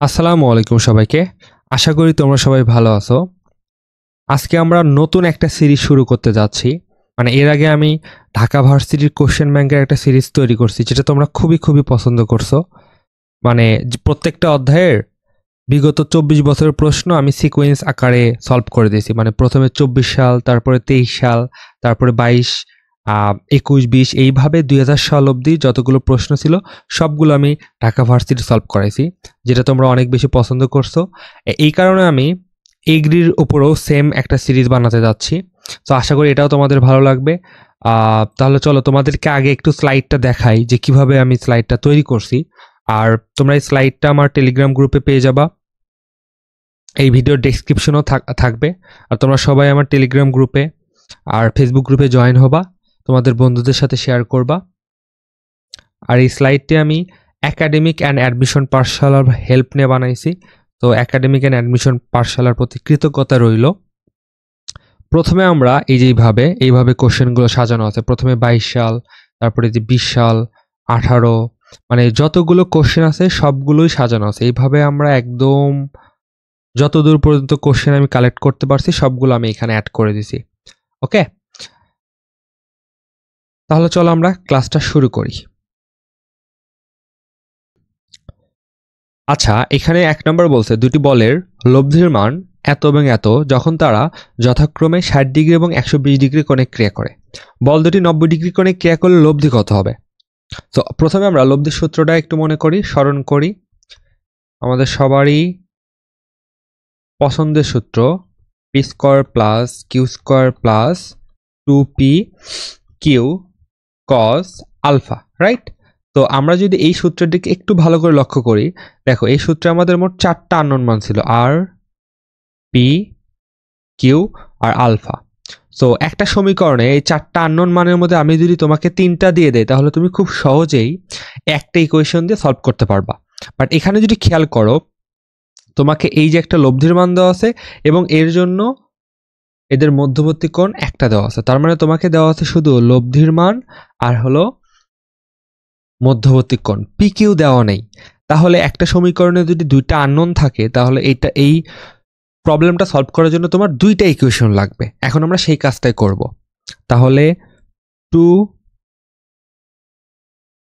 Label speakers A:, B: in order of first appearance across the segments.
A: আসসালামু আলাইকুম সবাইকে। আশা করি তোমরা সবাই ভালো আছো। আজকে আমরা নতুন একটা সিরিজ শুরু করতে যাচ্ছি। মানে এর আগে আমি ঢাকা ভার্সিটির কোশ্চেন ব্যাংকের একটা সিরিজ তৈরি করছি, যেটা তোমরা খুবই পছন্দ করছো। মানে প্রত্যেকটা অধ্যায়ের বিগত ২৪ বছরের প্রশ্ন আমি সিকোয়েন্স আকারে সলভ করে দিয়েছি। মানে প্রথমে ২৪ সাল, তারপরে ২৩ সাল, তারপরে ২২, ২১, ২০, এইভাবে ২০০০ সাল অবধি যতগুলো প্রশ্ন ছিল সবগুলো আমি ঢাকা ভার্সিটি সলভ করাইছি, যেটা তোমরা অনেক বেশি পছন্দ করছো। এই কারণে আমি এগ্রির উপরেও সেম একটা সিরিজ বানাতে যাচ্ছি। তো আশা করি এটাও তোমাদের ভালো লাগবে। তাহলে চলো তোমাদেরকে আগে একটু স্লাইডটা দেখাই যে কিভাবে আমি স্লাইডটা তৈরি করছি। আর তোমরা এই স্লাইডটা আমার টেলিগ্রাম গ্রুপে পেয়ে যাবা, এই ভিডিওর ডেসক্রিপশনও থাকবে। আর তোমরা সবাই আমার টেলিগ্রাম গ্রুপে আর ফেসবুক গ্রুপে জয়েন হবা, তোমাদের বন্ধুদের সাথে শেয়ার করবা। আর এই স্লাইডটি আমি একাডেমিক অ্যান্ড অ্যাডমিশন পাঠশালার হেল্প নিয়ে বানাইছি। তো একাডেমিক অ্যান্ড অ্যাডমিশন পাঠশালার প্রতি কৃতজ্ঞতা রইল। প্রথমে আমরা এইভাবে কোশ্চেনগুলো সাজানো আছে। প্রথমে ২২ সাল, তারপরে যে ২০ সাল, ১৮, মানে যতগুলো কোশ্চেন আছে সবগুলোই সাজানো আছে। এইভাবে আমরা একদম যতদূর পর্যন্ত কোশ্চেন আমি কালেক্ট করতে পারছি সবগুলো আমি এখানে অ্যাড করে দিছি। ওকে, তাহলে চলো আমরা ক্লাসটা শুরু করি। আচ্ছা, এখানে ১ নম্বর বলছে দুটি বলের লব্ধির মান এত এবং এত যখন তারা যথাক্রমে ৬০ ডিগ্রি এবং ১২০ ডিগ্রি কোণে ক্রিয়া করে। বল দুটি ৯০ ডিগ্রি কোণে ক্রিয়া করলে লব্ধি কত হবে? তো প্রথমে আমরা লব্ধির সূত্রটা একটু মনে করি, স্মরণ করি। আমাদের সবারই পছন্দের সূত্র, p square plus q square plus 2p q cos alpha, right? তো আমরা যদি এই সূত্রটিকে একটু ভালো করে লক্ষ্য করি, দেখো এই সূত্রে আমাদের মোট 4টা আননোন মান ছিল, আর, P, Q R alpha. So একটা সমীকরণে এই 4টা আননোন মানের মধ্যে আমি যদি তোমাকে 3টা দিয়ে দেই, তাহলে তুমি খুব সহজেই একটা ইকুয়েশন দিয়ে সলভ করতে পারবা। বাট এখানে যদি খেয়াল করো, তোমাকে এই যে একটা লব্ধির মান দেওয়া আছে এবং এর জন্য এদের মধ্যবর্তী কোণ একটা দেওয়া আছে। তার মানে তোমাকে দেওয়া আছে শুধু লব্ধির মান আর হলো মধ্যবর্তী কোণ, পি কিউ দেওয়া নেই। তাহলে একটা সমীকরণে যদি 2টা আননোন থাকে, তাহলে এই প্রবলেমটা সলভ করার জন্য তোমার 2টা ইকুয়েশন লাগবে। এখন আমরা সেই কাজটাই করব। তাহলে 2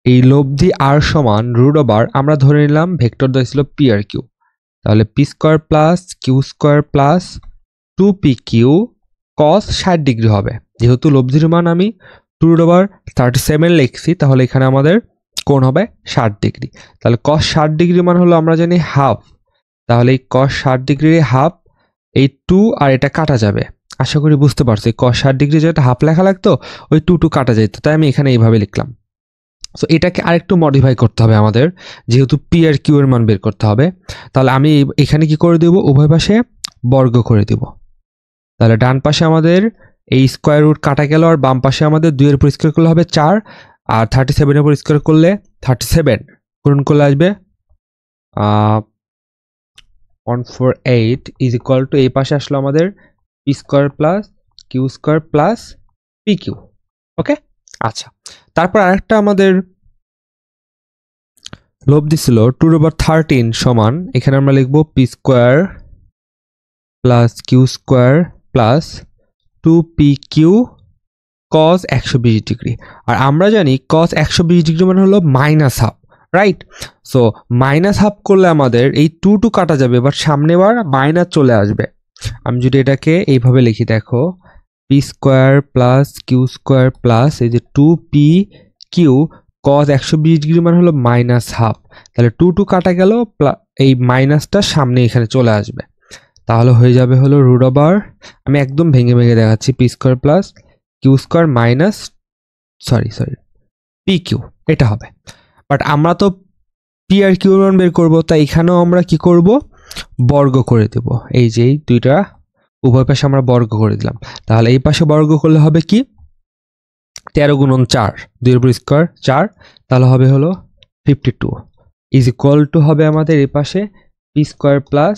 A: এই লব্ধি আর সমান √, আমরা ধরে নিলাম ভেক্টর দেওয়া ছিল পি আর কিউ। তাহলে p square plus q square plus 2p q cos 60 degree হবে। যেহেতু লব্ধির মান আমি 2√37 লিখছি, তাহলে এখানে আমাদের কোণ হবে 60 ডিগ্রি। তাহলে কস 60 ডিগ্রি মান হলো আমরা জানি হাফ। তাহলে এই কস 60 ডিগ্রির হাফ, এই 2 আর এটা কাটা যাবে। আশা করি বুঝতে পারছি, কস 60 ডিগ্রি যেটা হাফ লেখা লাগতো ওই 2 কাটা যেত, তাই আমি এখানে এইভাবে লিখলাম। সো এটাকে আরেকটু মডিফাই করতে হবে আমাদের, যেহেতু পি আর কিউ এর মান বের করতে হবে। তাহলে আমি এখানে কি করে দেব, উভয় পাশে বর্গ করে দেব। তাহলে ডান পাশে আমাদের এই স্কোয়ার রুট কাটা গেল, আর বাম পাশে আমাদের 2 এর উপর স্কোয়ার করলে হবে 4, আর 37 এর উপর স্কোয়ার করলে 37 পূরণ করলে আসবে 148 ইজ ইকুয়াল টু, এই পাশে আসলো আমাদের p square plus q square plus p q. Okay, আচ্ছা, তারপর আরেকটা আমাদের লব্ধি ছিল 2/13 সমান, এখানে আমরা লিখবো p square plus q square plus 2p q cos 120 degree. আর আমরা জানি কস 120 ডিগ্রি মানে হলো minus half, right? So minus half করলে আমাদের এই 2 কাটা যাবে, বাট সামনে বার মাইনাস চলে আসবে। আমি যদি এটাকে এইভাবে লিখি, দেখো p square plus q square plus এই যে 2p কিউ কস 120 ডিগ্রি মানে হলো মাইনাস হাফ। তাহলে 2 কাটা গেল, এই মাইনাসটা সামনে এখানে চলে আসবে। তাহলে হয়ে যাবে হলো √, আমি একদম ভেঙে দেখাচ্ছি, p square plus q square minus sorry p q, এটা হবে। বাট আমরা তো পি আর কিউ মান বের করবো, তাই এখানেও আমরা কি করব, বর্গ করে দেব। এই যে এই দুইটা উভয় পাশে আমরা বর্গ করে দিলাম। তাহলে এই পাশে বর্গ করলে হবে কি, 13 গুণন 4, 2 এর উপর স্কোয়ার 4, তাহলে হবে হলো 52 ইজ ইকুয়াল টু হবে আমাদের এই পাশে p square plus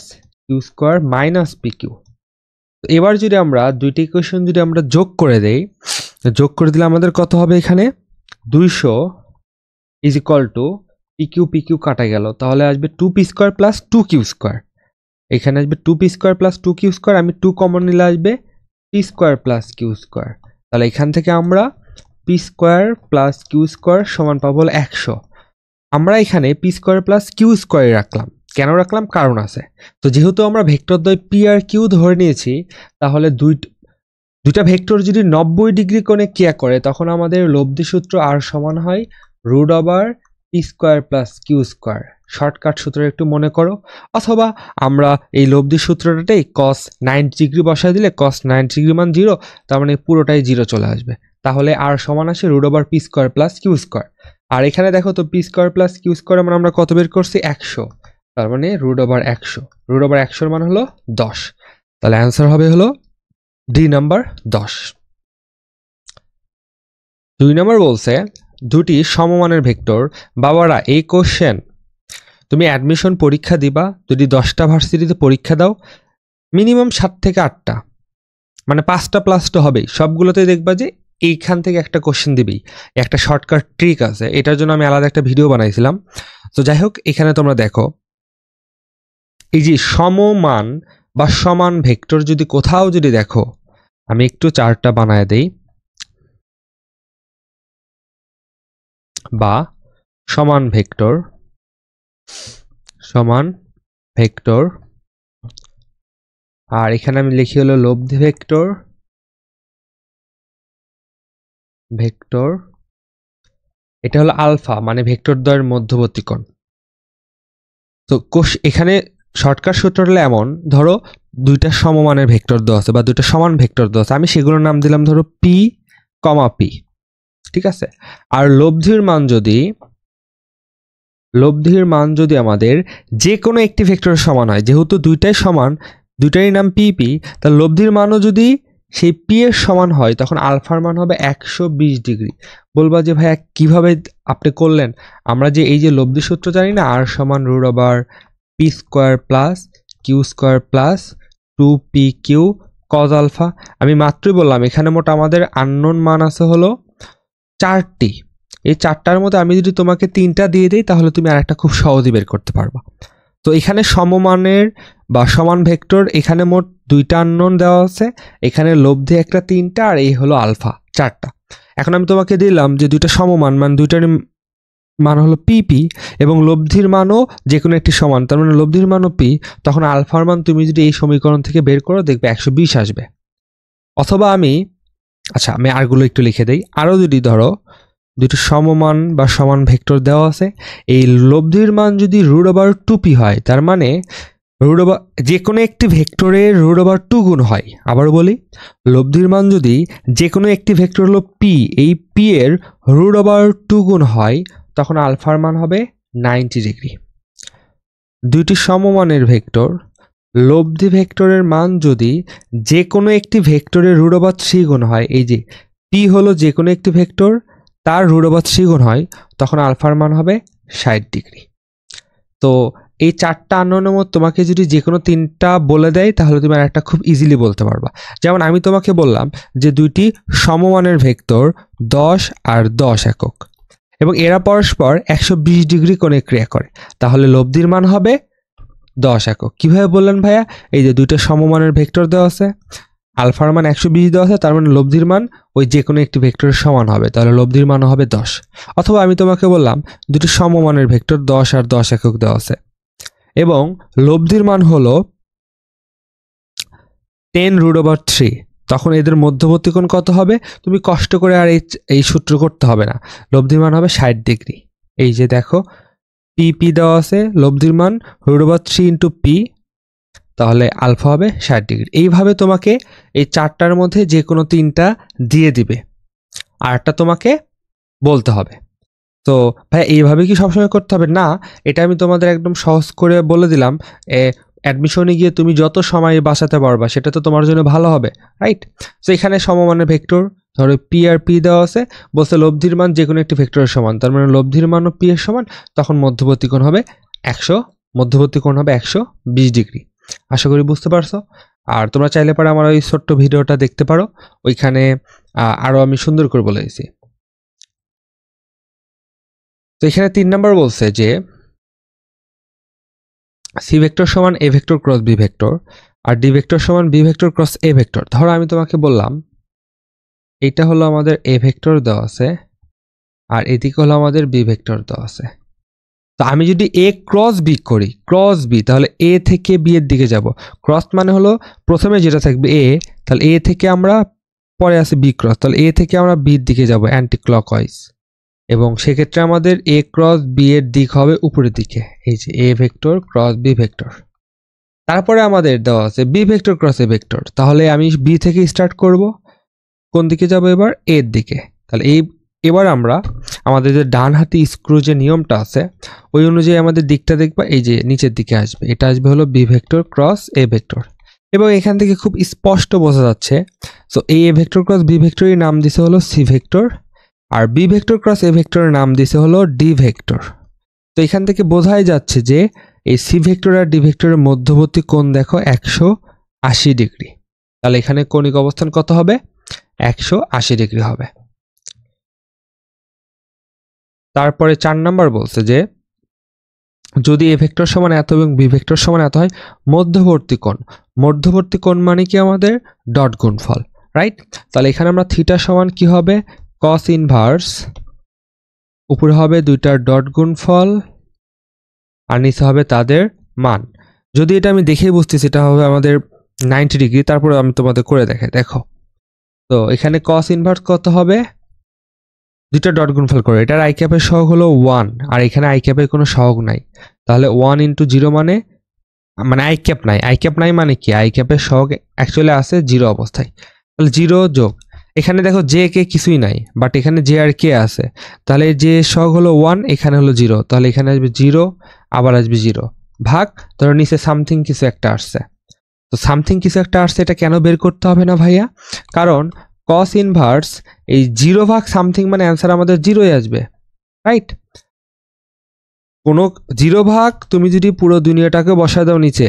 A: q square minus p q. এবার যদি আমরা দুইটা ইকুয়েশন যদি আমরা যোগ করে দেই, যোগ করে দিলে আমাদের কত হবে, এখানে 200 is equal to p q কাটা গেল, তাহলে আসবে 2p² প্লাস 2q²। এখানে আসবে 2p² প্লাস 2q², আমি 2 কমন নিলে আসবে p² প্লাস q²। তাহলে এখান থেকে আমরা p² প্লাস q² সমান পাবো 100। আমরা এখানে p² প্লাস q² রাখলাম, কেন রাখলাম? কারণ আছে। তো যেহেতু আমরা ভেক্টরদ্বয় p আর q ধরে নিয়েছি, তাহলে দুইটা ভেক্টর যদি 90 ডিগ্রি কোণে ক্রিয়া করে, তখন আমাদের লব্ধি সূত্র আর সমান হয় √p² প্লাস q²। শর্টকাট সূত্র একটু মনে করো, অথবা আমরা এই লব্ধি সূত্রটাতেই cos 90 ডিগ্রি বসায় দিলে cos 90 ডিগ্রি মান 0, তার মানে পুরোটাই 0 চলে আসবে। তাহলে আর সমান আসে √p² প্লাস q²। আর এখানে দেখো তো p² প্লাস q² মানে আমরা কত বের করছি? 100। তার মানে √100। √100 মান হলো 10। তাহলে অ্যান্সার হবে হলো ডি নাম্বার 10। 2 নম্বর বলছে দুটি সমমানের ভেক্টর। বাবারা, এই কোশ্চেন তুমি অ্যাডমিশন পরীক্ষা দিবা, যদি 10টা ভার্সিটিতে পরীক্ষা দাও, মিনিমাম 7 থেকে 8টা, মানে 5টা প্লাস তো হবেই। সবগুলোতেই দেখবা যে এইখান থেকে একটা কোশ্চেন দিবেই। একটা শর্টকাট ট্রিক আছে, এটার জন্য আমি আলাদা একটা ভিডিও বানাইছিলাম। তো যাই হোক, এখানে তোমরা দেখো, এই যে সমমান বা সমান ভেক্টর যদি কোথাও যদি দেখো, আমি একটু চার্টটা বানায় দেই, বা সমান ভেক্টর আর এখানে আমি লিখি হলো লব্ধি ভেক্টর এটা হলো আলফা, মানে ভেক্টর দ্বয়ের মধ্যবর্তী কোণ। তো এখানে শর্টকাট সূত্র হলো এমন, ধরো দুইটা সমমানের ভেক্টর দেওয়া আছে বা দুইটা সমান ভেক্টর দেওয়া আছে, আমি সেগুলোর নাম দিলাম ধরো পি, পি, ঠিক আছে। আর লব্ধির মান যদি আমাদের যে কোনো একটি ভেক্টরের সমান হয়, যেহেতু দুইটাই সমান, দুইটারই নাম পি, তার লব্ধির মানও যদি সেই পি এর সমান হয়, তখন আলফার মান হবে 120 ডিগ্রি। বলবা যে ভাইয়া কিভাবে আপনি করলেন? আমরা যে এই যে লব্ধি সূত্র জানি না, আর সমান √p² plus q² plus 2pq cos alpha. আমি মাত্রই বললাম এখানে মোট আমাদের আননোন মান আছে হলো 4টি। এই 4টার মধ্যে আমি যদি তোমাকে 3টা দিয়ে দিই, তাহলে তুমি আরেকটা খুব সহজে বের করতে পারবা। তো এখানে সমমানের বা সমান ভেক্টর, এখানে মোট 2টা আননোন দেওয়া আছে, এখানে লব্ধি একটা 3টা, আর এই হলো আলফা 4টা। এখন আমি তোমাকে দিলাম যে দুইটা সমমান, মানে দুইটার মান হলো পি, এবং লব্ধির মানও যে কোনো একটি সমান, তার মানে লব্ধির মানও পি, তখন আলফার মান তুমি যদি এই সমীকরণ থেকে বের করো, দেখবে 120 আসবে। অথবা আমি আরগুলো একটু লিখে দেই। আরও যদি ধরো দুটো সমমান বা সমান ভেক্টর দেওয়া আছে, এই লব্ধির মান যদি √2p হয়, তার মানে যে কোনো একটি ভেক্টরের √2 গুণ হয়। আবার বলি, লব্ধির মান যদি যে কোনো একটি ভেক্টর হলো পি, এই পি এর √2 গুণ হয়, তখন আলফার মান হবে 90 ডিগ্রি। দুইটি সমমানের ভেক্টর, লব্ধি ভেক্টরের মান যদি যে কোনো একটি ভেক্টরের √3 গুণ হয়, এই যে পি হলো যে কোনো একটি ভেক্টর, তার √3 গুণ হয়, তখন আলফার মান হবে 60 ডিগ্রি। তো এই 4টা আননোনের মধ্যে তোমাকে যদি যে কোনো 3টা বলে দেয়, তাহলে তুমি একটা খুব ইজিলি বলতে পারবা। যেমন আমি তোমাকে বললাম যে দুইটি সমমানের ভেক্টর 10 আর 10 একক, এবং এরা পরস্পর 120 ডিগ্রি কোণে ক্রিয়া করে, তাহলে লব্ধির মান হবে 10 একক। কিভাবে বললেন ভাইয়া? এই যে দুইটা সমমানের ভেক্টর দেওয়া আছে, আলফার মান 120 দেওয়া আছে, তার মানে লব্ধির মান ওই যে কোনো একটি ভেক্টরের সমান হবে, তাহলে লব্ধির মানও হবে 10। অথবা আমি তোমাকে বললাম দুটি সমমানের ভেক্টর 10 আর 10 একক দেওয়া আছে, এবং লব্ধির মান হলো 10√3, তখন এদের মধ্যবর্তী কোণ কত হবে? তুমি কষ্ট করে আর এই সূত্র করতে হবে না, লব্ধির মান হবে 60 ডিগ্রি। এই যে দেখো পি দেওয়া আছে, লব্ধির মান √3 ইন্টু পি, তাহলে আলফা হবে 60 ডিগ্রি। এইভাবে তোমাকে এই 4টার মধ্যে যে কোনো 3টা দিয়ে দিবে, আরটা তোমাকে বলতে হবে। তো ভাই এইভাবে কি সবসময় করতে হবে? না, এটা আমি তোমাদের একদম সহজ করে বলে দিলাম। অ্যাডমিশনে গিয়ে তুমি যত সময় বাঁচাতে পারবা, সেটা তো তোমার জন্য ভালো হবে, রাইট? তো এখানে সমমানের ভেক্টর, ধরো পি আর পি দেওয়া আছে, বলছে লব্ধির মান যে কোনো একটি ভেক্টরের সমান, তার মানে লব্ধির মানও পি এর সমান, তখন মধ্যবর্তী কোণ হবে 120 ডিগ্রি। আশা করি বুঝতে পারছো। আর তোমরা চাইলে পরে আমার ওই ছোট্ট ভিডিওটা দেখতে পারো, ওইখানে আরও আমি সুন্দর করে বলে দিয়েছি। তো এখানে 3 নাম্বার বলছে যে সি ভেক্টর সমান এ ভেক্টর ক্রস বি ভেক্টর আর ডি ভেক্টর সমান B vector cross a vector. ধরো আমি তোমাকে বললাম এইটা হলো আমাদের এ ভেক্টর দেওয়া আছে আর এদিকে হলো আমাদের বি ভেক্টর দেওয়া আছে। তো আমি যদি এ ক্রস বি করি, ক্রস বি, তাহলে এ থেকে বি এর দিকে যাব। ক্রস মানে হলো প্রথমে যেটা থাকবে এ, তাহলে এ থেকে আমরা পরে আছে বি ক্রস, তাহলে এ থেকে আমরা বির দিকে যাব অ্যান্টি ক্লকওয়াইজ, এবং সেক্ষেত্রে আমাদের এ ক্রস বি এর দিক হবে উপরের দিকে, এই যে a vector cross B vector. তারপরে আমাদের দেওয়া আছে b vector cross a vector, তাহলে আমি বি থেকে স্টার্ট করব, কোন দিকে যাব এবার, এর দিকে। তাহলে এবার আমরা আমাদের যে ডান হাতি স্ক্রু যে নিয়মটা আছে ওই অনুযায়ী আমাদের দিকটা দেখবা এই যে নিচের দিকে আসবে, এটা আসবে হলো b vector cross a vector. এবং এখান থেকে খুব স্পষ্ট বোঝা যাচ্ছে, সো এই এ ভেক্টর ক্রস বি ভেক্টরের নাম দিছে হলো সি ভেক্টর, আর বি ভেক্টর ক্রস এ ভেক্টরের নাম দিছে হলো ডি ভেক্টর। তো এখান থেকে বোঝাই যাচ্ছে যে এই সি ভেক্টর আর ডি ভেক্টরের মধ্যবর্তী কোণ দেখো 180 ডিগ্রি। তাহলে এখানে কৌণিক অবস্থান কত হবে, 180 ডিগ্রি হবে। তারপরে 4 নাম্বার বলছে যে যদি এ ভেক্টর সমান এত এবং বি ভেক্টর সমান এত হয় মধ্যবর্তী কোণ, মধ্যবর্তী কোণ মানে কি আমাদের ডট গুণফল, রাইট? তাহলে এখানে আমরা থিটা সমান কি হবে, কস ইনভার্স, উপরে হবে দুইটার ডট গুণফল আর নিচে হবে তাদের মান। যদি এটা আমি দেখেই বুঝতেছি এটা হবে আমাদের 90 ডিগ্রি, তারপরে আমি তোমাদের করে দেখাই, দেখো। তো এখানে কস ইনভার্স কত হবে, দুইটা ডট গুণফল করে, এটার আই ক্যাপের সহগ হলো 1 আর এখানে আই ক্যাপের কোনো সহগ নাই, তাহলে 1 ইন্টু 0 মানে আই ক্যাপ নাই, আই ক্যাপ নাই মানে কি, আই ক্যাপের সহগ অ্যাকচুয়ালি আছে 0 অবস্থায়, তাহলে 0 যোগ এখানে দেখো জে কে কিছুই নাই, বাট এখানে জে আর কে আছে, তাহলে যে সহগ হলো 1, এখানে হলো 0, তাহলে এখানে আসবে 0, আবার আসবে 0, ভাগ, ধরো নিচে সামথিং কিছু একটা আসছে। তো সামথিং কিছু একটা আসছে, এটা কেন বের করতে হবে না ভাইয়া, কারণ কস ইনভার্স এই 0 ভাগ সামথিং মানে অ্যান্সার আমাদের 0ই আসবে, রাইট? কোনো 0 ভাগ তুমি যদি পুরো দুনিয়াটাকে বসায় দাও নিচে,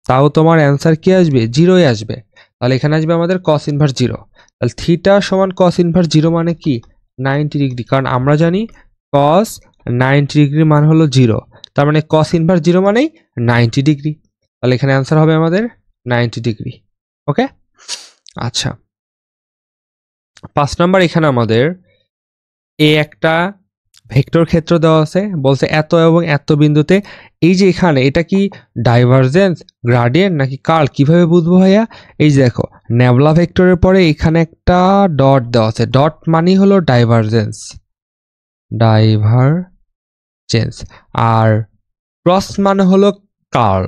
A: তাও তোমার অ্যান্সার কি আসবে, 0ই আসবে। তাহলে এখানে আসবে আমাদের কস ইনভার্স 0, তাহলে থিটা সমান কস ইনভার্স 0 মানে কি 90 ডিগ্রি, কারণ আমরা জানি কস 90 ডিগ্রি মান হলো 0, তার মানে কস ইনভার্স 0 মানেই 90 ডিগ্রি, তাহলে এখানে অ্যান্সার হবে আমাদের 90 ডিগ্রি। ওকে, আচ্ছা 5 নাম্বার, এখানে আমাদের একটা ভেক্টর ক্ষেত্র দেওয়া আছে, বলছে এত এবং এত বিন্দুতে, এই যে এখানে এটা কি ডাইভারজেন্স, গ্রাডিয়েন্ট নাকি কার্ল, কিভাবে বুঝবো ভাইয়া, এই যে দেখো ন্যাবলা ভেক্টরের পরে এখানে একটা ডট দেওয়া আছে, ডট মানে হলো ডাইভারজেন্স, ডাইভারজেন্স, আর ক্রস মানে হলো কার্ল,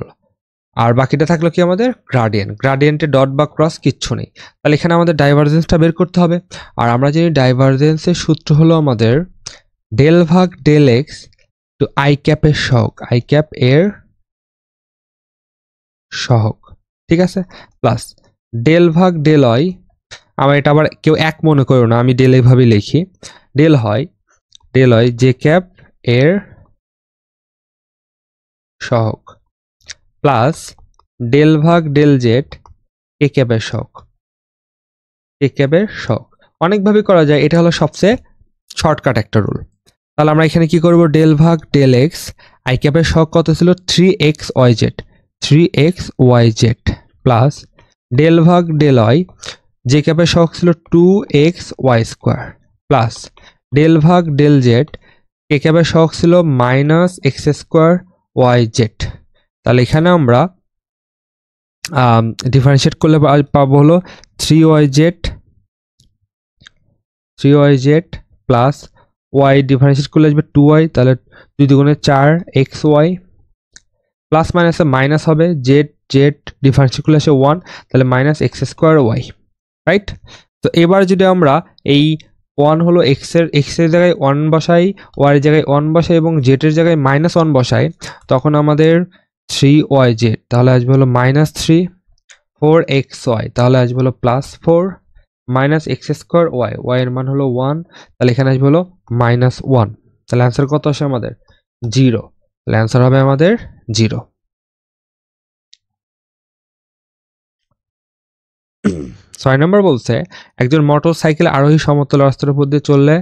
A: আর বাকিটা থাকলো কি আমাদের গ্রাডিয়েন্ট, গ্রাডিয়েন্টে ডট বা ক্রস কিচ্ছু নেই, তাহলে এখানে আমাদের ডাইভারজেন্সটা বের করতে হবে। আর আমরা জানি ডাইভারজেন্সের সূত্র হলো আমাদের ডেল ভাগ ডেল এক্স টু আই ক্যাপের সহগ, আই ক্যাপ এর সহগ, ঠিক আছে, প্লাস ডেল ভাগ ডেল হয়, আমার এটা আবার কেউ এক মনে করো না, আমি ডেল এইভাবেই লিখি, ডেল হয় জে ক্যাপ এর সহগ, প্লাস ডেল ভাগ ডেল জেড কে ক্যাপের সহগ, কে ক্যাপের সহগ। অনেকভাবে করা যায়, এটা হলো সবচেয়ে শর্টকাট একটা রুল। তাহলে আমরা এখানে কি করব, ডেল ভাগ ডেল এক্স, আই ক্যাপের সহগ কত ছিল 3xyz প্লাস ডেল ভাগ ডেল ওয়াই, জে ক্যাপের সহগ ছিল 2xy² প্লাস ডেল ভাগ ডেল জেড, কে ক্যাপের সহগ ছিল -x²yz। তাহলে এখানে আমরা ডিফারেন্সিয়েট করলে পাবো হলো 3yz প্লাস y ডিফারেন্সিয়েট করলে আসবে 2y, তাহলে 2 দুগুণে 4xy প্লাস মাইনাসে মাইনাস হবে, জেড ডিফারেন্সিয়েট করলে আসে 1, তাহলে -x²y, রাইট? তো এবার যদি আমরা এই 1 হলো x এর জায়গায় 1 বসাই, y এর জায়গায় 1 বসাই এবং z এর জায়গায় -1 বসাই, তখন আমাদের 3yz, তাহলে আসবে হলো -3, 4xy, তাহলে আসবে হলো +4, -x²y, y এর মান হলো 1, তাহলে এখানে আসবে হলো -1, তাহলে অ্যান্সার কত আসে আমাদের 0, তাহলে অ্যান্সার হবে আমাদের 0। 6 নম্বর বলছে একজন মোটর সাইকেল আরোহী সমতল রাস্তার উপর দিয়ে চললে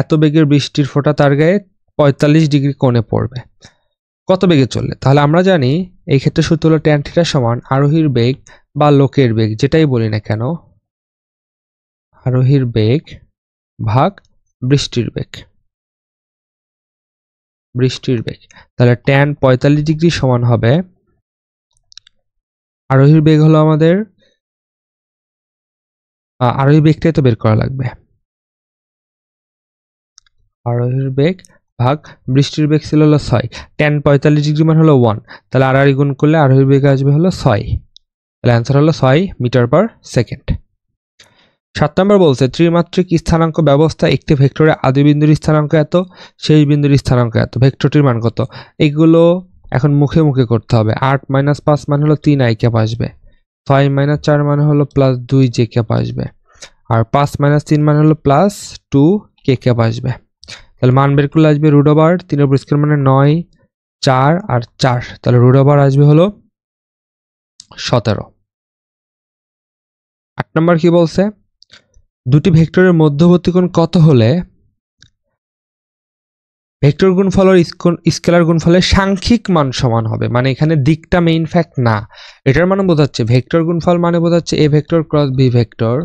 A: এত বেগের বৃষ্টির ফোঁটা তার গায়ে 45 ডিগ্রি কোণে পড়বে কত বেগে চললে। তাহলে আমরা জানি এই ক্ষেত্রে সূত্র হলো tan থিটা সমান আরোহীর বেগ বা লোকের বেগ, যেটাই বলি না কেন, আরোহীর বেগ ভাগ বৃষ্টির বেগ। তাহলে tan 45 ডিগ্রি সমান হবে, আরোহীর বেগ হলো আমাদের, আরোহী বেগটাই তো বের করা লাগবে, আরোহীর বেগ ভাগ বৃষ্টির বেগ ছিল হলো 6, tan 45 ডিগ্রি মান হলো 1, তাহলে আর গুণ করলে আরোহীর বেগ আসবে হলো 6, তাহলে অ্যান্সার হলো 6 মিটার পার সেকেন্ড। 7 নম্বর বলছে ত্রিমাত্রিক স্থানাঙ্ক ব্যবস্থা একটি ভেক্টরের আদি বিন্দুর স্থানাঙ্ক এত, শেষ বিন্দুর স্থানাঙ্ক এত, ভেক্টরটির মান কত। এগুলো এখন মুখে মুখে করতে হবে। 8 - 5 মানে হলো 3 i ক্যাপ আসবে, 6 - 4 মানে হলো +2 j ক্যাপ আসবে, আর 5 - 3 মানে হলো +2 k ক্যাপ আসবে। তাহলে মান বের করলে আসবে √3 এর উপর স্কয়ার মানে 9, 4 আর 4, তাহলে √, আসবে হলো 17। 8 নম্বর কি বলছে, দুটি ভেক্টরের মধ্যবর্তী কোণ কত হলে ভেক্টর গুণফল আর স্কেলার গুণফলের সাংখ্যিক মান সমান হবে। মানে এখানে দিকটা মেইন ফ্যাক্ট না, এটার মানে বোঝাচ্ছে ভেক্টর গুণফল মানে বোঝাচ্ছে a vector cross B vector,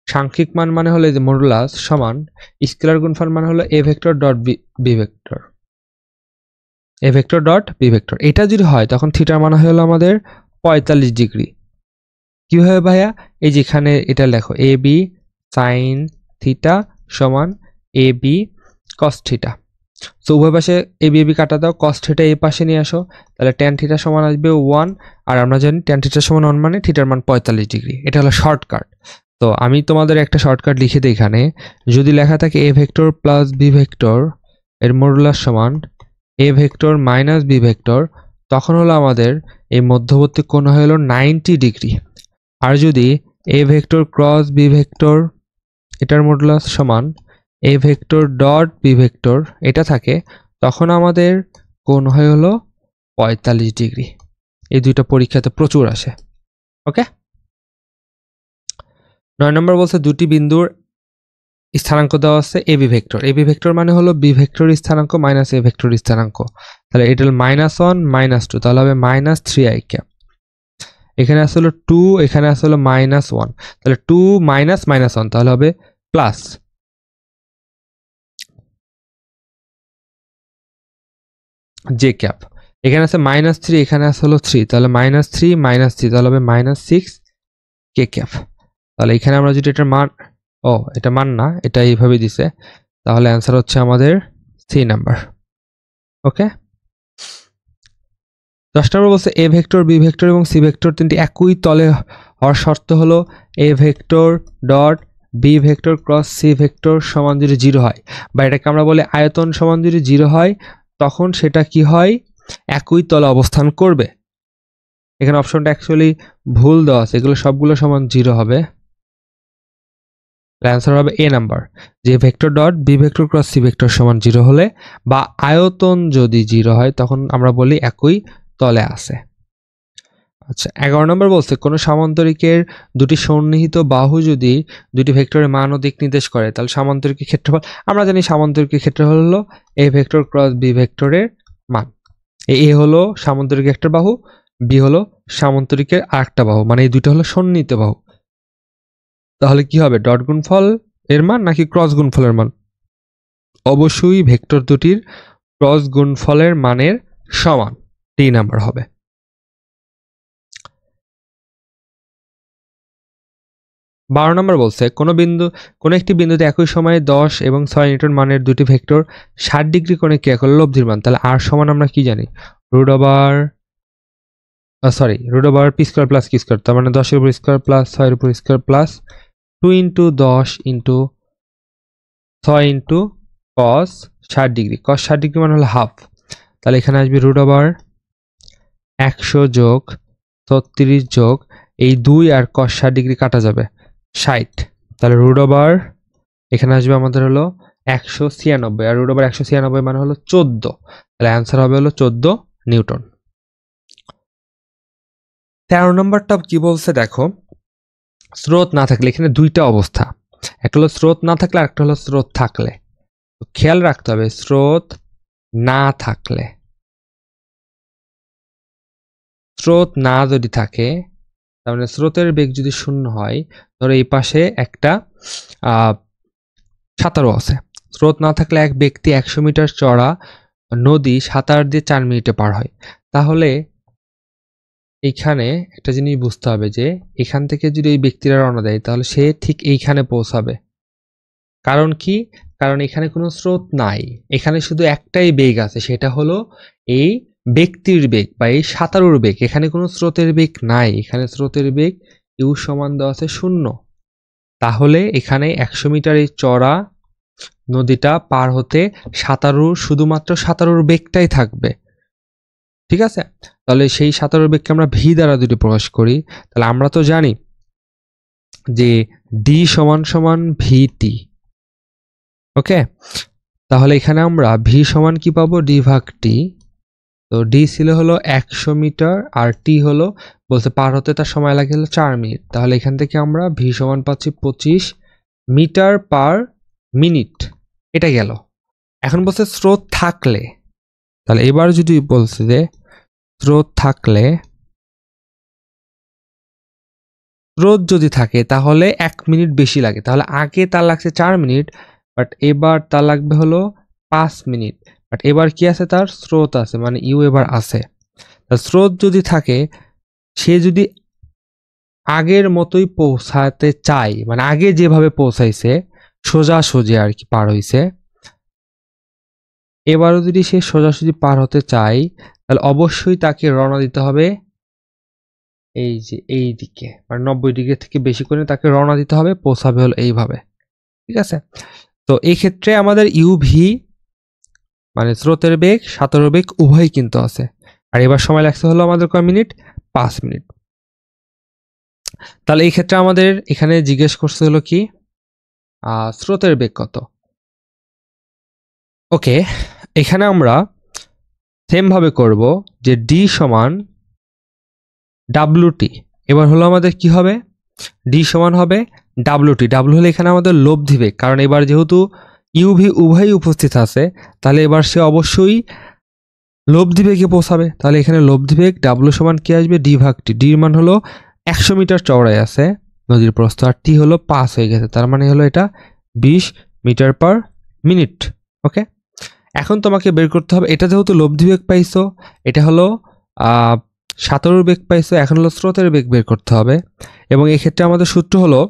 A: সাংখ্যিক মান মানে হলো এই যে মডুলাস সমান স্কেলার গুণফল মানে হলো এ vector dot B vector, A vector dot B vector. এটা যদি হয় তখন থিটার মান হলো আমাদের 45 ডিগ্রি। কিভাবে ভাইয়া, এই যেখানে এটা লেখো এ বি সাইন থিটা সমান A B cos theta, so উভয় পাশে এ বি কাটা দাও, কস থিটা এই পাশে নিয়ে আসো, তাহলে ট্যান থিটা সমান আসবে 1, আর আমরা জানি ট্যান থিটা সমান 1 মানে থিটার মান 45 ডিগ্রি। এটা হলো শর্টকাট। তো আমি তোমাদের একটা শর্টকাট লিখে দিই এখানে, যদি লেখা থাকে A vector plus B vector এর মডুলাস সমান এ ভেক্টর মাইনাস বি ভেক্টর, তখন হলো আমাদের এই মধ্যবর্তী কোণ হলো 90 ডিগ্রি। আর যদি A vector cross B vector এটার মডুলাস সমান এ ভেক্টর ডট বি ভেক্টর এটা থাকে, তখন আমাদের কোণ হয় হলো 45 ডিগ্রি। এই দুইটা পরীক্ষাতে প্রচুর আসে। ওকে, 9 নম্বর বলছে দুটি বিন্দুর স্থানাঙ্ক দেওয়া আছে A B vector, A B vector মানে হলো বি ভেক্টর স্থানাঙ্ক মাইনাস এ ভেক্টর স্থানাঙ্ক, তাহলে এটা হলো -1 -2, তাহলে হবে -3i ক্যাপ। এখানে আসলে 2, এখানে আসলে -1, তাহলে 2 -1, তাহলে হবে প্লাস জে ক্যাপ। এখানে আছে -3, এখানে আছে হলো 3, তাহলে -3 -3, তাহলে হবে -6 কে ক্যাপ। তাহলে এখানে আমরা যদি এটার মান, এটা মান না, এটা এইভাবে দিছে, তাহলে অ্যান্সার হচ্ছে আমাদের সি নাম্বার। ওকে, 10 নম্বর বলছে এ ভেক্টর বি ভেক্টর এবং সি ভেক্টর তিনটি একই তলে হওয়ার শর্ত হলো এ vector dot B vector cross C vector সমান যদি 0 হয়, বা এটাকে আমরা বলি আয়তন সমান যদি 0 হয়, তখন সেটা কি হয়, একই তলে অবস্থান করবে। এখানে অপশনটা অ্যাকচুয়ালি ভুল দেওয়া আছে, এগুলো সবগুলো সমান 0 হবে, অ্যান্সার হবে এ নাম্বার, যে vector dot B vector cross C vector সমান 0 হলে বা আয়তন যদি 0 হয় তখন আমরা বলি একই তলে আছে। আচ্ছা, 11 নম্বর বলছে কোনো সামান্তরিকের দুটি সন্নিহিত বাহু যদি দুটি ভেক্টরের মান ও দিক নির্দেশ করে, তাহলে সামান্তরিকের ক্ষেত্রফল, আমরা জানি সামান্তরিকের ক্ষেত্রফল হলো এ ভেক্টর ক্রস বি ভেক্টরের মান। এ হলো সামান্তরিকের একটা বাহু, বি হলো সামান্তরিকের আরেকটা বাহু, মানে এই দুটো হলো সন্নিহিত বাহু। তাহলে কি হবে, ডট গুণফল এর মান নাকি ক্রস গুণফলের মান? অবশ্যই ভেক্টর দুটির ক্রস গুণফলের মানের সমান, ডি নাম্বার হবে। বারো নম্বর বলছে কোনো একটি বিন্দুতে একই সময়ে 10 এবং 6 নিউটন মানের দুটি ভেক্টর 60 ডিগ্রি কোণে ক্রিয়া করলে লব্ধির মান। তাহলে আর সমান আমরা কি জানি, √, পি স্কোয়ার প্লাস কি স্কোয়ার, তার মানে 10 এর উপর স্কোয়ার প্লাস 6 এর উপর square plus 2 × 10 × 6 × cos 60 degree, cos 60 degree মানে হলো হাফ, তাহলে এখানে আসবে √100 যোগ 36 যোগ এই 2 আর cos 60 ডিগ্রি কাটা যাবে 60, তাহলে √, এখানে আসবে আমাদের হলো 196, আর √196 মানে হলো 14, তাহলে অ্যান্সার হবে হলো 14 নিউটন। 13 নম্বরটা কি বলছে দেখো, স্রোত না থাকলে, এখানে দুইটা অবস্থা, একটা হলো স্রোত না থাকলে আর একটা হলো স্রোত থাকলে। তো খেয়াল রাখতে হবে স্রোত না থাকলে, স্রোত না যদি থাকে তার মানে স্রোতের বেগ যদি 0 হয়, ধরো এই পাশে একটা সাঁতারু আছে, স্রোত না থাকলে এক ব্যক্তি 100 মিটার চড়া নদী সাঁতার দিয়ে 4 মিনিটে পার হয়। তাহলে এইখানে একটা জিনিস বুঝতে হবে যে এখান থেকে যদি এই ব্যক্তিরা রওনা দেয় তাহলে সে ঠিক এইখানে পৌঁছাবে। কারণ কি? কারণ এখানে কোনো স্রোত নাই, এখানে শুধু একটাই বেগ আছে, সেটা হলো এই ব্যক্তির বেগ বা এই সাঁতারুর বেগ। এখানে কোনো স্রোতের বেগ নাই, এখানে স্রোতের বেগ ইউ সমান দেওয়া আছে 0। তাহলে এখানে 100 মিটার এই চড়া নদীটা পার হতে শুধুমাত্র সাঁতারুর বেগটাই থাকবে। ঠিক আছে, তাহলে সেই সাঁতারুর বেগকে আমরা ভি দ্বারা যদি প্রকাশ করি, তাহলে আমরা তো জানি যে ডি সমান সমান ভিটি। ওকে, তাহলে এখানে আমরা ভি সমান কি পাবো? ডি ভাগ টি। তো ডি ছিল হলো 100 মিটার আর টি হলো বলতে পার হতে তার সময় লাগে হলো 4 মিনিট। তাহলে এখান থেকে আমরা ভি সমান পাচ্ছি 25 মিটার পার মিনিট। এটা গেল। এখন বলছে স্রোত থাকলে, তাহলে এবার যদি বলছে যে স্রোত থাকলে, স্রোত যদি থাকে তাহলে 1 মিনিট বেশি লাগে। তাহলে আগে তার লাগছে 4 মিনিট, বাট এবার তার লাগবে হলো 5 মিনিট। বাট এবার কি আছে? তার স্রোত আছে, মানে ইউ এবার আছে। স্রোত যদি থাকে, সে যদি আগের মতোই পৌঁছাতে চায়, মানে আগে যেভাবে পৌঁছাইছে সোজাসুজি আর কি পার হইছে, এবারও যদি সে সোজাসুজি পার হতে চায় তাহলে অবশ্যই তাকে রওনা দিতে হবে এই যে এই দিকে, মানে 90 ডিগ্রি থেকে বেশি করে তাকে রওনা দিতে হবে, পৌঁছাবে হলো এইভাবে। ঠিক আছে, তো এই ক্ষেত্রে আমাদের ইউভি মানে স্রোতের বেগ সাঁতারের বেগ উভয়ই কিন্তু আছে। আর এবার সময় লাগছে হলো আমাদের কয় মিনিট? 5 মিনিট। তাহলে এই ক্ষেত্রে আমাদের এখানে জিজ্ঞেস করছে হলো কি স্রোতের বেগ কত। ওকে, এখানে আমরা সেম ভাবে করব যে ডি সমান ডাব্লুটি। এবার হলো আমাদের কি হবে? ডি সমান হবে ডাব্লুটি। ডাব্লু হলে এখানে আমাদের লব্ধি বেগ, কারণ এবার যেহেতু ইউভি উভয়ই উপস্থিত আছে তাহলে এবার সে অবশ্যই লব্ধি বেগে পৌঁছাবে। তাহলে এখানে লব্ধি বেগ ডাব্লু সমান কি আসবে? ডি ভাগ টি। ডির মান হলো 100 মিটার চওড়ায় আছে নদীর প্রস্থ, আর টি হলো 5 হয়ে গেছে, তার মানে হলো এটা 20 মিটার পার মিনিট। ওকে, এখন তোমাকে বের করতে হবে, এটা যেহেতু লব্ধি বেগ পাইছো, এটা হলো সাঁতারুর বেগ পাইছো, এখন হলো স্রোতের বেগ বের করতে হবে। এবং এই ক্ষেত্রে আমাদের সূত্র হলো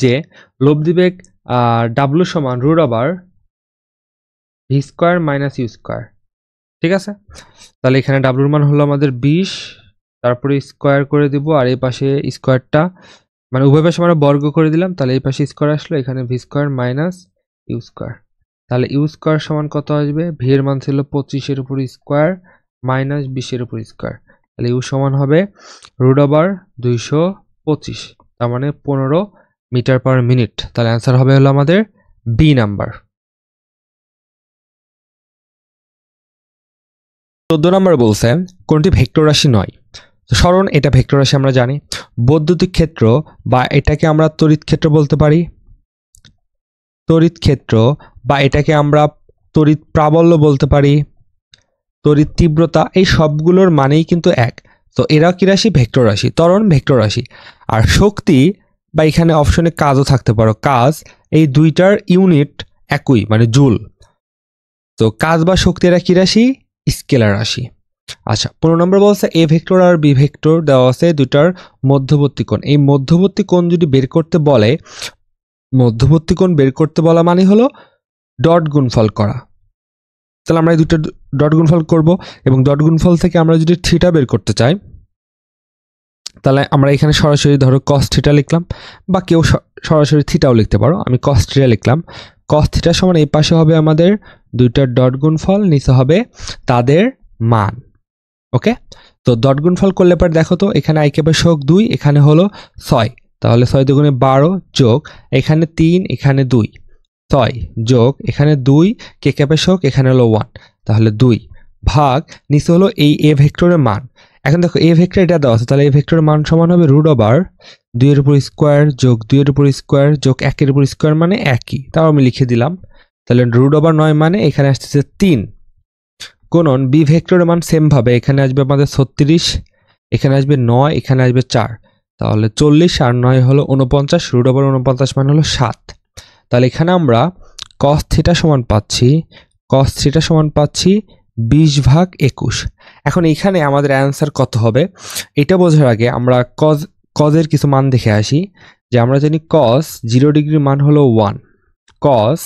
A: যে লব্ধি বেগ ডাব্লু সমান root over V square minus U square. ঠিক আছে, তাহলে এখানে ডাব্লুর মান হলো আমাদের 20, তারপরে স্কোয়ার করে দিব, আর এই পাশে স্কোয়ারটা মানে উভয় পাশে আমরা বর্গ করে দিলাম, তাহলে এই পাশে স্কোয়ার আসলো, এখানে V square minus U square. তাহলে ইউ স্কোয়ার সমান কত আসবে? ভি এর মান ছিল 25-এর উপর স্কোয়ার মাইনাস 20-এর উপর স্কোয়ার, তাহলে ইউ সমান হবে রুট ওভার 225, তার মানে 15 মিটার পার মিনিট। তাহলে অ্যান্সার হবে হলো আমাদের বি নাম্বার। 14 নম্বর বলছে কোনটি ভেক্টর রাশি নয়। সরণ, এটা ভেক্টর রাশি আমরা জানি। বৈদ্যুতিক ক্ষেত্র বা এটাকে আমরা তড়িৎ ক্ষেত্র বলতে পারি, তড়িৎ ক্ষেত্র বা এটাকে আমরা তড়িৎ প্রাবল্য বলতে পারি, তড়িৎ তীব্রতা, এই সবগুলোর মানেই কিন্তু এক। তো এরা কি রাশি? ভেক্টর রাশি। ত্বরণ ভেক্টর রাশি। আর শক্তি বা এখানে অপশনে কাজও থাকতে পারো, কাজ, এই দুইটার ইউনিট একই, মানে জুল। তো কাজ বা শক্তি এরা কি রাশি? স্কেলার রাশি। আচ্ছা, 15 নম্বর বলছে এ ভেক্টর আর বি ভেক্টর দেওয়া আছে দুটার মধ্যবর্তী কোণ। এই মধ্যবর্তী কোণ যদি বের করতে বলে, মধ্যবর্তী কোণ বের করতে বলা মানে হলো ডট গুণফল করা। তাহলে আমরা এই দুটো ডট গুণফল করব, এবং ডট গুণফল থেকে আমরা যদি থিটা বের করতে চাই তাহলে আমরা এখানে সরাসরি ধরো কস থিটা লিখলাম, বা কেউ সরাসরি থিটাও লিখতে পারো, আমি কস থিটা লিখলাম। কস থিটা সমান এই পাশে হবে আমাদের দুইটার ডট গুণফল, নিচে হবে তাদের মান। ওকে, তো ডট গুণফল করলে পরে দেখো তো এখানে আই কে শোক 2, এখানে হলো 6, তাহলে 6 দুগুণে 12 যোগ এখানে 3 এখানে 2, 6 যোগ এখানে 2 কে ক্যাপে শোক এখানে হলো 1, তাহলে 2 ভাগ নিচে হলো এই এ ভেক্টরের মান। এখন দেখো এ ভেক্টর এটা দেওয়া আছে, তাহলে এ ভেক্টরের মান সমান হবে রুট ওভার 2 এর উপর স্কোয়ার যোগ 2 এর উপর স্কোয়ার যোগ 1 এর উপর স্কোয়ার মানে একই, তাও আমি লিখে দিলাম। তাহলে √9 মানে এখানে আসতেছে 3। গুণন বি ভেক্টরের মান সেম ভাবে এখানে আসবে আমাদের 36, এখানে আসবে 9, এখানে আসবে 4, তাহলে 40 আর 9 হলো 49, √49 মানে হলো 7। তাহলে এখানে আমরা cos θ সমান পাচ্ছি 20/21। এখন এখানে আমাদের অ্যান্সার কত হবে এটা বোঝার আগে আমরা cos-এর কিছু মান দেখে আসি। যে আমরা জানি cos 0 ডিগ্রির মান হলো 1, cos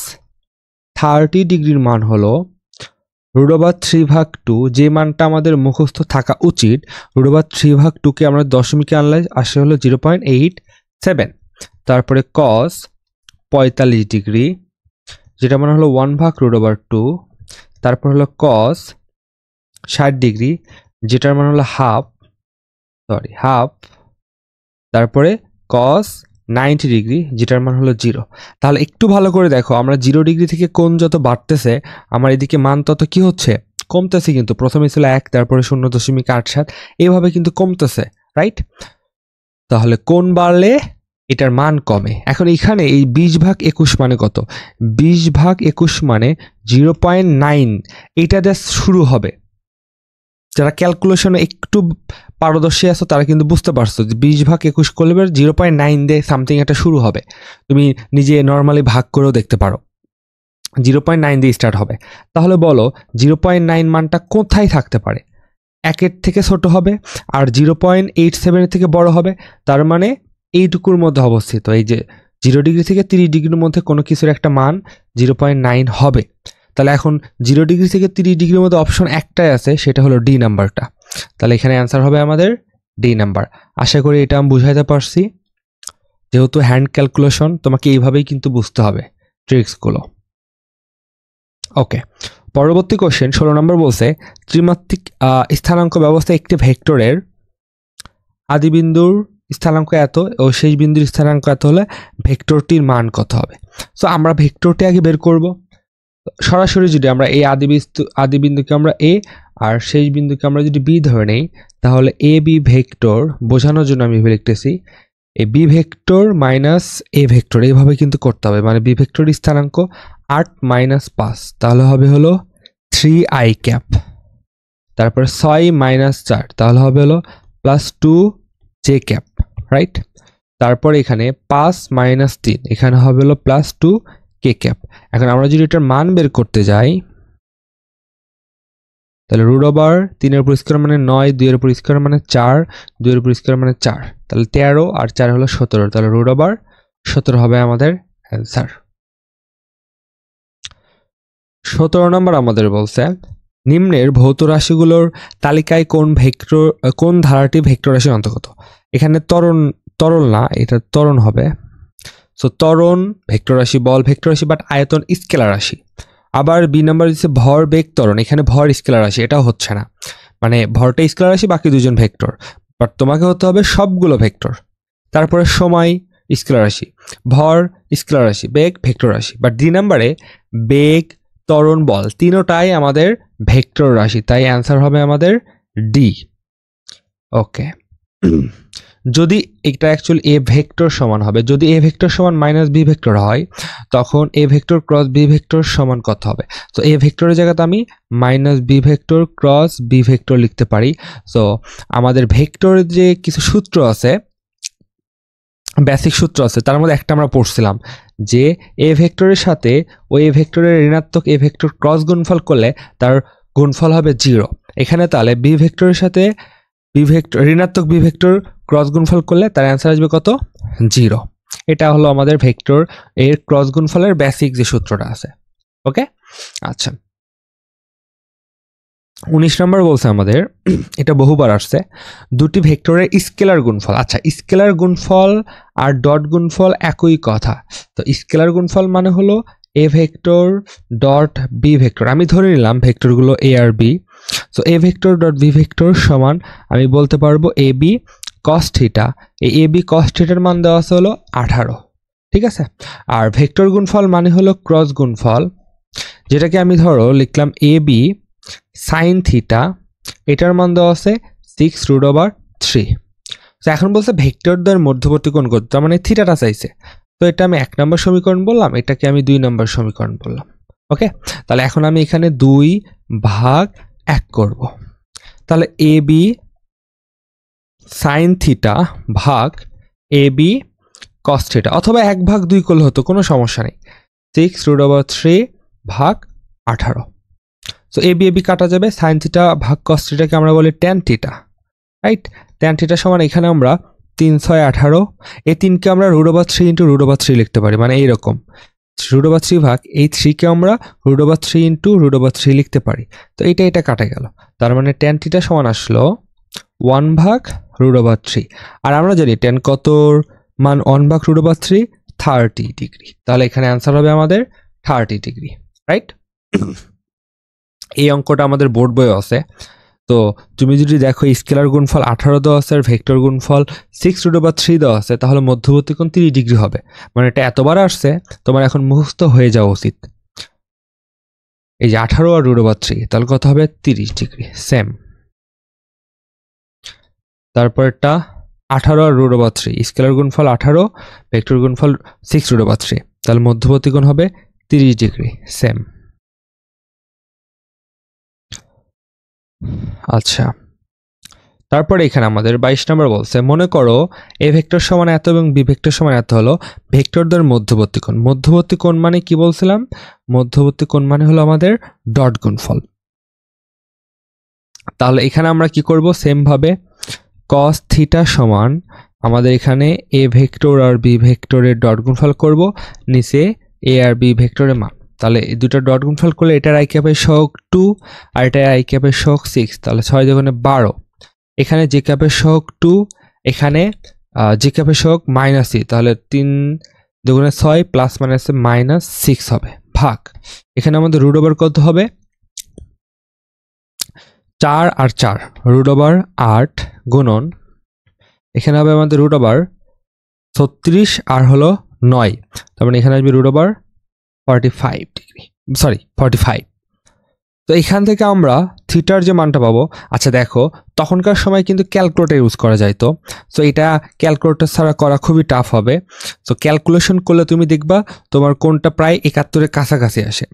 A: 30 ডিগ্রির মান হলো √3/2, যে মানটা আমাদের মুখস্থ থাকা উচিত। √3/2কে আমরা দশমিকে আনলে আসে হলো 0.87। তারপরে cos 45 ডিগ্রি, যেটা মানে হলো 1/√2। তারপর হলো cos 60 ডিগ্রি, যেটার মানে হলো হাফ। তারপরে cos 90 ডিগ্রি, যেটার মান হলো 0। তাহলে একটু ভালো করে দেখো, আমরা 0 ডিগ্রি থেকে কোণ যত বাড়তেছে আমার এদিকে মান তত কি হচ্ছে, কমতেছে। কিন্তু প্রথমে ছিল 1, তারপরে 0.87, এইভাবে কিন্তু কমতেছে, রাইট? তাহলে কোণ বাড়লে এটার মান কমে। এখন এখানে এই 20/21 মানে কত? 20/21 মানে 0.9, এটা দিয়ে শুরু হবে। যারা ক্যালকুলেশনে একটু পারদর্শী আছো তারা কিন্তু বুঝতে পারছো যে 20/21 করলে 0.9 দিয়ে সামথিং একটা শুরু হবে। তুমি নিজে নর্মালি ভাগ করেও দেখতে পারো, 0.9 দিয়ে স্টার্ট হবে। তাহলে বলো 0.9 মানটা কোথায় থাকতে পারে? 1-এর থেকে ছোট হবে আর 0.87 থেকে বড় হবে, তার মানে এইটুকুর মধ্যে অবস্থিত। এই যে 0 ডিগ্রি থেকে 30 ডিগ্রির মধ্যে কোনো কিছুর একটা মান 0.9 হবে। তাহলে এখন 0 ডিগ্রি থেকে 30 ডিগ্রির মধ্যে অপশন একটাই আছে, সেটা হলো ডি নাম্বারটা। তাহলে এখানে অ্যান্সার হবে আমাদের ডি নাম্বার। আশা করি এটা আমি বুঝাইতে পারছি। যেহেতু হ্যান্ড ক্যালকুলেশন, তোমাকে এইভাবেই কিন্তু বুঝতে হবে ট্রিক্সগুলো। ওকে, পরবর্তী কোশ্চেন 16 নম্বর বলছে ত্রিমাত্রিক স্থানাঙ্ক ব্যবস্থায় একটি ভেক্টরের আদিবিন্দুর স্থানাঙ্ক এত ও শেষ বিন্দুর স্থানাঙ্ক এত হলে ভেক্টরটির মান কত হবে? সো আমরা ভেক্টরটি আগে বের করব। সরাসরি যদি আমরা এই আদিবিন্দুকে আমরা এ আর শেষ বিন্দুকে আমরা যদি বি ধরে নেই, তাহলে এ বি ভেক্টর বোঝানোর জন্য আমি লিখতেছি এই B vector minus A vector, এইভাবে কিন্তু করতে হবে। মানে বি ভেক্টর স্থানাঙ্ক 8 - 5, তাহলে হবে হলো 3i ক্যাপ। তারপরে 6 - 4, তাহলে হবে হলো +2j ক্যাপ, রাইট? তারপর এখানে 5 - 3, এখানে হবে হলো +2k ক্যাপ। এখন আমরা যদি এটার মান বের করতে যাই, তাহলে √3 এর উপর স্কয়ার মানে 9, 2 এর উপর স্কয়ার মানে 4, 2 এর উপর স্কয়ার মানে 4, তাহলে 13 আর 4 হলো 17, তাহলে √17 হবে আমাদের অ্যান্সার। 17 নম্বর আমাদের বলছে নিম্নের ভৌত রাশিগুলোর তালিকায় কোন ধারাটি ভেক্টর রাশির অন্তর্গত? এখানে তরল না, এটা ত্বরণ হবে। সো ত্বরণ ভেক্টর রাশি, বল ভেক্টর রাশি, বাট আয়তন স্কেলার রাশি। আবার বি নাম্বার দিচ্ছে ভর বেগ ত্বরণ, এখানে ভর স্কেলার রাশি, এটাও হচ্ছে না। মানে ভরটা স্কেলার রাশি, বাকি দুজন ভেক্টর, বাট তোমাকে হতে হবে সবগুলো ভেক্টর। তারপরে সময় স্কেলার রাশি, ভর স্কেলার রাশি, বেগ ভেক্টর রাশি, বাট ডি নাম্বারে বেগ, ত্বরণ, বল তিনোটাই আমাদের ভেক্টর রাশি, তাই অ্যান্সার হবে আমাদের ডি। ওকে, যদি এটা অ্যাকচুয়ালি এ ভেক্টর সমান হবে, যদি এ ভেক্টর সমান -বি ভেক্টর হয়, তখন A vector cross B vector সমান কত হবে? তো এ ভেক্টরের জায়গাতে আমি -B vector cross B vector লিখতে পারি। সো আমাদের ভেক্টরের যে কিছু সূত্র আছে, বেসিক সূত্র আছে, তার মধ্যে একটা আমরা পড়ছিলাম যে এ ভেক্টরের সাথে ওই এ ভেক্টরের ঋণাত্মক এ ভেক্টর ক্রস গুণফল করলে তার গুণফল হবে 0। এখানে তাহলে বি ভেক্টরের সাথে ঋণাত্মক বি ভেক্টর ক্রস গুণফল করলে তার অ্যান্সার আসবে কত? 0। এটা হলো আমাদের ভেক্টর এর ক্রস গুণফলের বেসিক যে সূত্রটা আছে। ওকে, আচ্ছা 19 নম্বর বলছে আমাদের, এটা বহুবার আসছে, দুটি ভেক্টরের স্কেলার গুণফল। আচ্ছা, স্কেলার গুণফল আর ডট গুণফল একই কথা। তো স্কেলার গুণফল মানে হলো এ ভেক্টর ডট বি ভেক্টর। আমি ধরে নিলাম ভেক্টরগুলো এ আর b. So a vector dot B vector সমান আমি বলতে পারবো এ বি কস থিটা। এই এ বি কস থিটার মান দেওয়া আছে হলো 18, ঠিক আছে? আর ভেক্টর গুণফল মানে হলো ক্রস গুণফল, যেটাকে আমি ধরো লিখলাম এ বি সাইন থিটা, এটার মান দেওয়া আছে 6√3। তো এখন বলছে ভেক্টরদের মধ্যবর্তী কোণ কত, তার মানে থিটাটা চাইছে। তো এটা আমি 1 নম্বর সমীকরণ বললাম, এটাকে আমি 2 নম্বর সমীকরণ বললাম। ওকে, তাহলে এখন আমি এখানে 2/1 করব। তাহলে এ বি সাইন থিটা ভাগ এ বি কস থিটা, অথবা 1/2 করলে হতো, কোনো সমস্যা নেই। 6√3 ভাগ 18। সো এ বি কাটা যাবে, সাইন থিটা ভাগ কস থিটাকে আমরা বলি tan theta, right? Tan theta সমান এখানে আমরা 3/6 এই 3কে আমরা √3 ইন্টু √3 লিখতে পারি, মানে এইরকম √3 ভাগ এই 3কে আমরা √3 ইন্টু √3 লিখতে পারি। তো এটা কাটা গেল, তার মানে ট্যান থিটা সমান আসলো 1/√3। আর আমরা জানি ট্যান কতর মান 1/√3, 30 ডিগ্রি। তাহলে এখানে অ্যান্সার হবে আমাদের 30 ডিগ্রি, রাইট? এই অঙ্কটা আমাদের বোর্ড বইয়ে আছে। তো তুমি যদি দেখো স্কেলার গুণফল 18 দেওয়া আছে আর ভেক্টর গুণফল 6√3 দেওয়া আছে, তাহলে মধ্যবর্তী কোণ 30 ডিগ্রি হবে। মানে এটা এতবার আসছে, তোমার এখন মুখস্থ হয়ে যাওয়া উচিত। এই যে 18 আর √3, তাহলে কত হবে? 30 ডিগ্রি, সেম। তারপরটা 18 আর √3, স্কেলার গুণফল 18, ভেক্টর গুণফল 6√3, তাহলে মধ্যবর্তী কোণ হবে 30 ডিগ্রি, সেম। আচ্ছা, তারপরে এখানে আমাদের 22 নম্বর বলছে, মনে করো এ ভেক্টর সমান এত এবং বি ভেক্টর সমান এত হলো ভেক্টরদের মধ্যবর্তী কোণ। মধ্যবর্তী কোণ মানে কি বলছিলাম? মধ্যবর্তী কোণ মানে হলো আমাদের ডট গুণফল। তাহলে এখানে আমরা কি করব? সেম ভাবে cos থিটা সমান আমাদের এখানে এ ভেক্টর আর বি ভেক্টরের ডট গুণফল করব, নিচে এ আর বি ভেক্টরের মান। তাহলে এই দুটো ডট গুণফল করলে এটা i ক্যাপের সহগ 2 আর এটা i ক্যাপের সহগ 6, তাহলে 6 দুগুণে 12। এখানে j ক্যাপের সহগ 2, এখানে j ক্যাপের সহগ -3, তাহলে 3 দুগুণে 6 প্লাস মাইনাসে -6 হবে, ভাগ এখানে আমাদের রুট ওভার কত হবে? 4 আর 4, রুট ওভার 8 গুণন এখানে হবে আমাদের রুট ওভার 36 আর হলো 9, তার মানে এখানে আসবে রুট ওভার 45 ডিগ্রি, সরি 45। তো এখান থেকে আমরা থিটার যে মানটা পাবো, আচ্ছা দেখো তখনকার সময় কিন্তু ক্যালকুলেটর ইউজ করা যাইতো। সো এটা ক্যালকুলেটর ছাড়া করা খুবই টাফ হবে। সো ক্যালকুলেশন করলে তুমি দেখবা তোমার কোনটা প্রায় 71-এর কাছাকাছি আসে।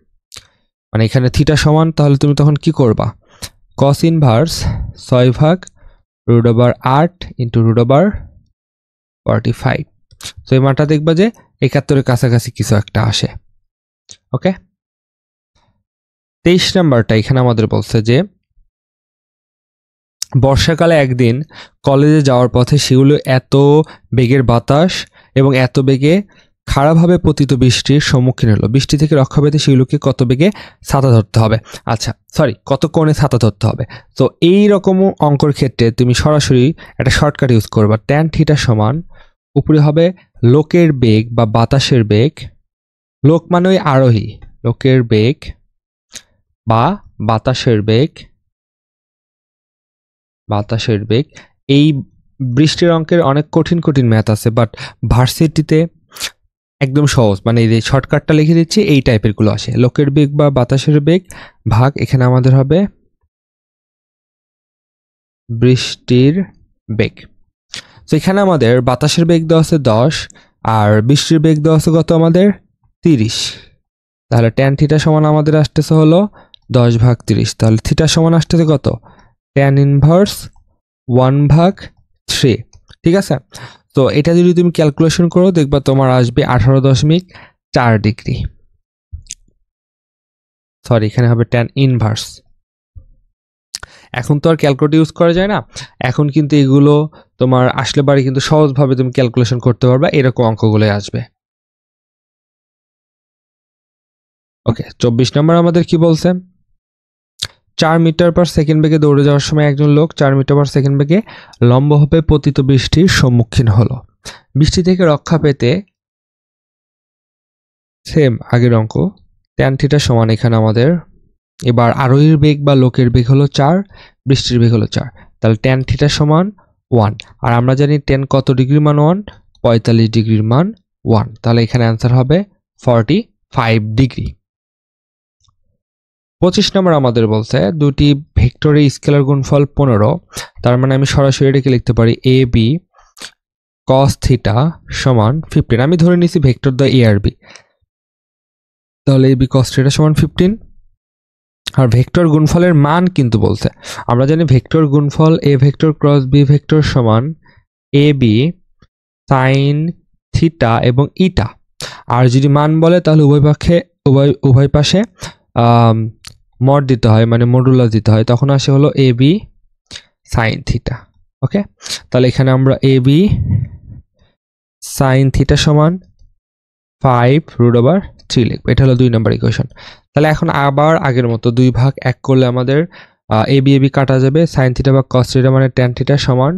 A: মানে এখানে থিটা সমান, তাহলে তুমি তখন কি করবা? Cos inverse 6/8 into √45। তো এই মানটা দেখবা যে 71-এর কাছাকাছি কিছু একটা আসে। ওকে, 23 নাম্বারটা এখানে আমাদের বলছে যে বর্ষাকালে একদিন কলেজে যাওয়ার পথে সেগুলো এত বেগের বাতাস এবং এত বেগে খারাপভাবে পতিত বৃষ্টির সম্মুখীন হলো। বৃষ্টি থেকে রক্ষা পেতে সেগুলোকে কত বেগে ছাতা ধরতে হবে, আচ্ছা সরি কত কোণে ছাতা ধরতে হবে। তো এই রকম অঙ্কর ক্ষেত্রে তুমি সরাসরি একটা শর্টকাট ইউজ করবা। ট্যান থিটা সমান উপরে হবে লোকের বেগ বা বাতাসের বেগ, লোক মানে ওই আরোহী, লোকের বেগ বা বাতাসের বেগ, বাতাসের বেগ। এই বৃষ্টির অঙ্কের অনেক কঠিন কঠিন ম্যাথ আছে, বাট ভার্সিটিতে একদম সহজ, মানে এই শর্টকাটটা লিখে দিচ্ছি, এই টাইপের গুলো আসে। লোকের বেগ বা বাতাসের বেগ ভাগ এখানে আমাদের হবে বৃষ্টির বেগ। তো এখানে আমাদের বাতাসের বেগ দেওয়া আছে 10 আর বৃষ্টির বেগ দেওয়া আছে কত আমাদের 30। তাহলে ট্যান থিটা সমান আমাদের আসতেছে হলো 10/30। তাহলে থিটা সমান আসতেছে কত? Tan inverse 1/3। ঠিক আছে, তো এটা যদি তুমি ক্যালকুলেশন করো দেখবা তোমার আসবে 18.4 ডিগ্রি। সরি, এখানে হবে ট্যান ইনভার্স। এখন তো আর ক্যালকুলেটর ইউজ করা যায় না, এখন কিন্তু এগুলো তোমার আসলে বাড়ি কিন্তু সহজভাবে তুমি ক্যালকুলেশন করতে পারবা, এরকম অঙ্কগুলোই আসবে। ওকে, 24 নম্বর আমাদের কি বলছে? 4 মিটার পার সেকেন্ড বেগে দৌড়ে যাওয়ার সময় একজন লোক 4 মিটার পার সেকেন্ড বেগে লম্বভাবে পতিত বৃষ্টির সম্মুখীন হলো। বৃষ্টি থেকে রক্ষা পেতে সেম আগের অঙ্ক, ট্যান থিটা সমান এখানে আমাদের এবার আরোহীর বেগ বা লোকের বেগ হলো 4, বৃষ্টির বেগ হলো 4, তাহলে ট্যান থিটা সমান 1। আর আমরা জানি ট্যান কত ডিগ্রির মান 1, 45 ডিগ্রির মান 1, তাহলে এখানে অ্যান্সার হবে 45 ডিগ্রি। 25 নম্বর আমাদের বলছে দুটি ভেক্টরের স্কেলার গুণফল 15, তার মানে আমি সরাসরি এটাকে লিখতে পারি এ বি cos থিটা সমান 15। আমি ধরে নিছি ভেক্টর দ্য এ আর বি, তাহলে এবি cos থিটা সমান 15। আর ভেক্টর গুণফলের মান কিন্তু বলছে, আমরা জানি ভেক্টর গুণফল A vector cross B vector সমান এ বি সাইন থিটা এবং ইটা। আর যদি মান বলে তাহলে উভয় পাশে মড দিতে হয়, মানে মডুলাস দিতে হয়, তখন আসে হলো এ বি সাইন থিটা। ওকে, তাহলে এখানে আমরা এ বি সাইন থিটা সমান 5√3 লিখবো। এটা হলো 2 নম্বর ইকুয়েশন। তাহলে এখন আবার আগের মতো 2 ভাগ 1 করলে আমাদের এ বি কাটা যাবে। সাইন থিটা বা কস থিটা মানে ট্যান থিটা সমান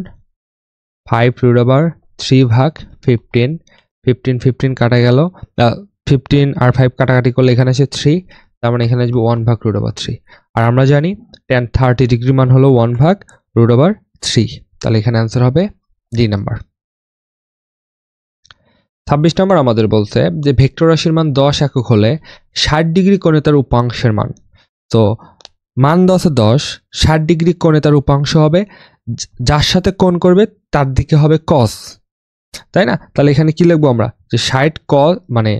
A: 5√3 ভাগ 15। 15 কাটা গেল, 15 আর 5 কাটাকাটি করলে এখানে আসে 3, তার মানে এখানে আসবে 1 ভাগ √3। আর আমরা জানি ট্যান 30 ডিগ্রি মান হলো 1 ভাগ √3। তাহলে এখানে অ্যান্সার হবে ডি নাম্বার। 26 নম্বর আমাদের বলছে যে ভেক্টর রাশির মান 10 একক হলে 60 ডিগ্রি কোণে তার উপাংশের মান। তো মান 10 60 ডিগ্রি কোণে তার উপাংশ হবে, যার সাথে কোণ করবে তার দিকে হবে cos, তাই না? তাহলে এখানে কি লিখবো আমরা, যে 60 cos মানে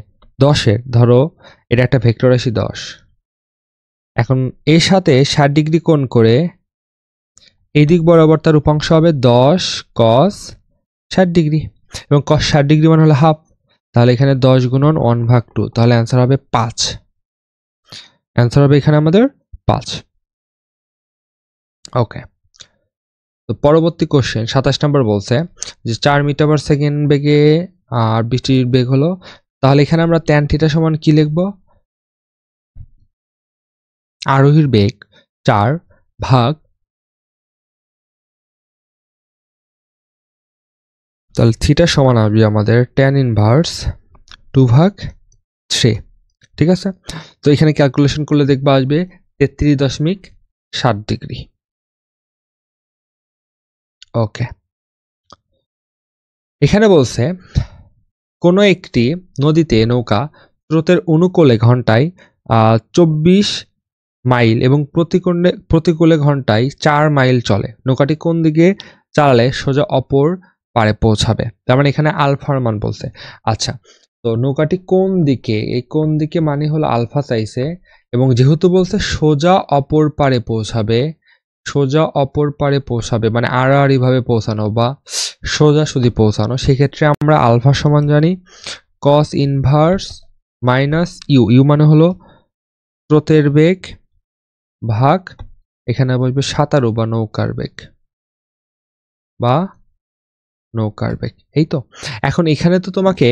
A: 10-এর, ধরো এটা একটা ভেক্টর রাশি 10, এখন এর সাথে 60 ডিগ্রি কোণ করে এই দিক বরাবর তার উপাংশ হবে 10 cos 60 ডিগ্রি, এবং cos 60 ডিগ্রি মানে হলো হাফ। তাহলে এখানে 10 গুণন 1 ভাগ 2, তাহলে অ্যান্সার হবে 5। অ্যান্সার হবে এখানে আমাদের 5। ওকে, তো পরবর্তী কোশ্চেন 27 নম্বর বলছে যে 4 মিটার পার সেকেন্ড বেগে আর বৃষ্টির বেগ হলো, তাহলে এখানে আমরা ট্যান থিটা সমান কি লিখব, আরোহীর বেগ 4 ভাগ, তাহলে থিটা সমান আসবে আমাদের ট্যান ইনভার্স 2 ভাগ 3। ঠিক আছে, তো এখানে ক্যালকুলেশন করলে দেখবা আসবে 33.7 ডিগ্রি। ওকে, এখানে বলছে কোনো একটি নদীতে নৌকা স্রোতের অনুকূলে ঘন্টায় 24 মাইল এবং প্রতিকূলে ঘন্টায় 4 মাইল চলে। নৌকাটি কোন দিকে চালালে সোজা অপর পারে পৌঁছাবে? তার মানে এখানে আলফার মান বলছে। আচ্ছা, তো নৌকাটি কোন দিকে, এই কোন দিকে মানে হলো আলফা চাইছে, এবং যেহেতু বলছে সোজা অপর পারে পৌঁছাবে, সোজা অপর পারে পৌঁছাবে মানে আড়াআড়ি ভাবে পৌঁছানো বা সোজাসুজি পৌঁছানো, সেক্ষেত্রে আমরা আলফা সমান জানি cos inverse minus U. U মানে হলো স্রোতের বেগ ভাগ এখানে বলবে সাঁতারু বা নৌকার বেগ, বা নৌকার বেগ। এই তো, এখন এখানে তো তোমাকে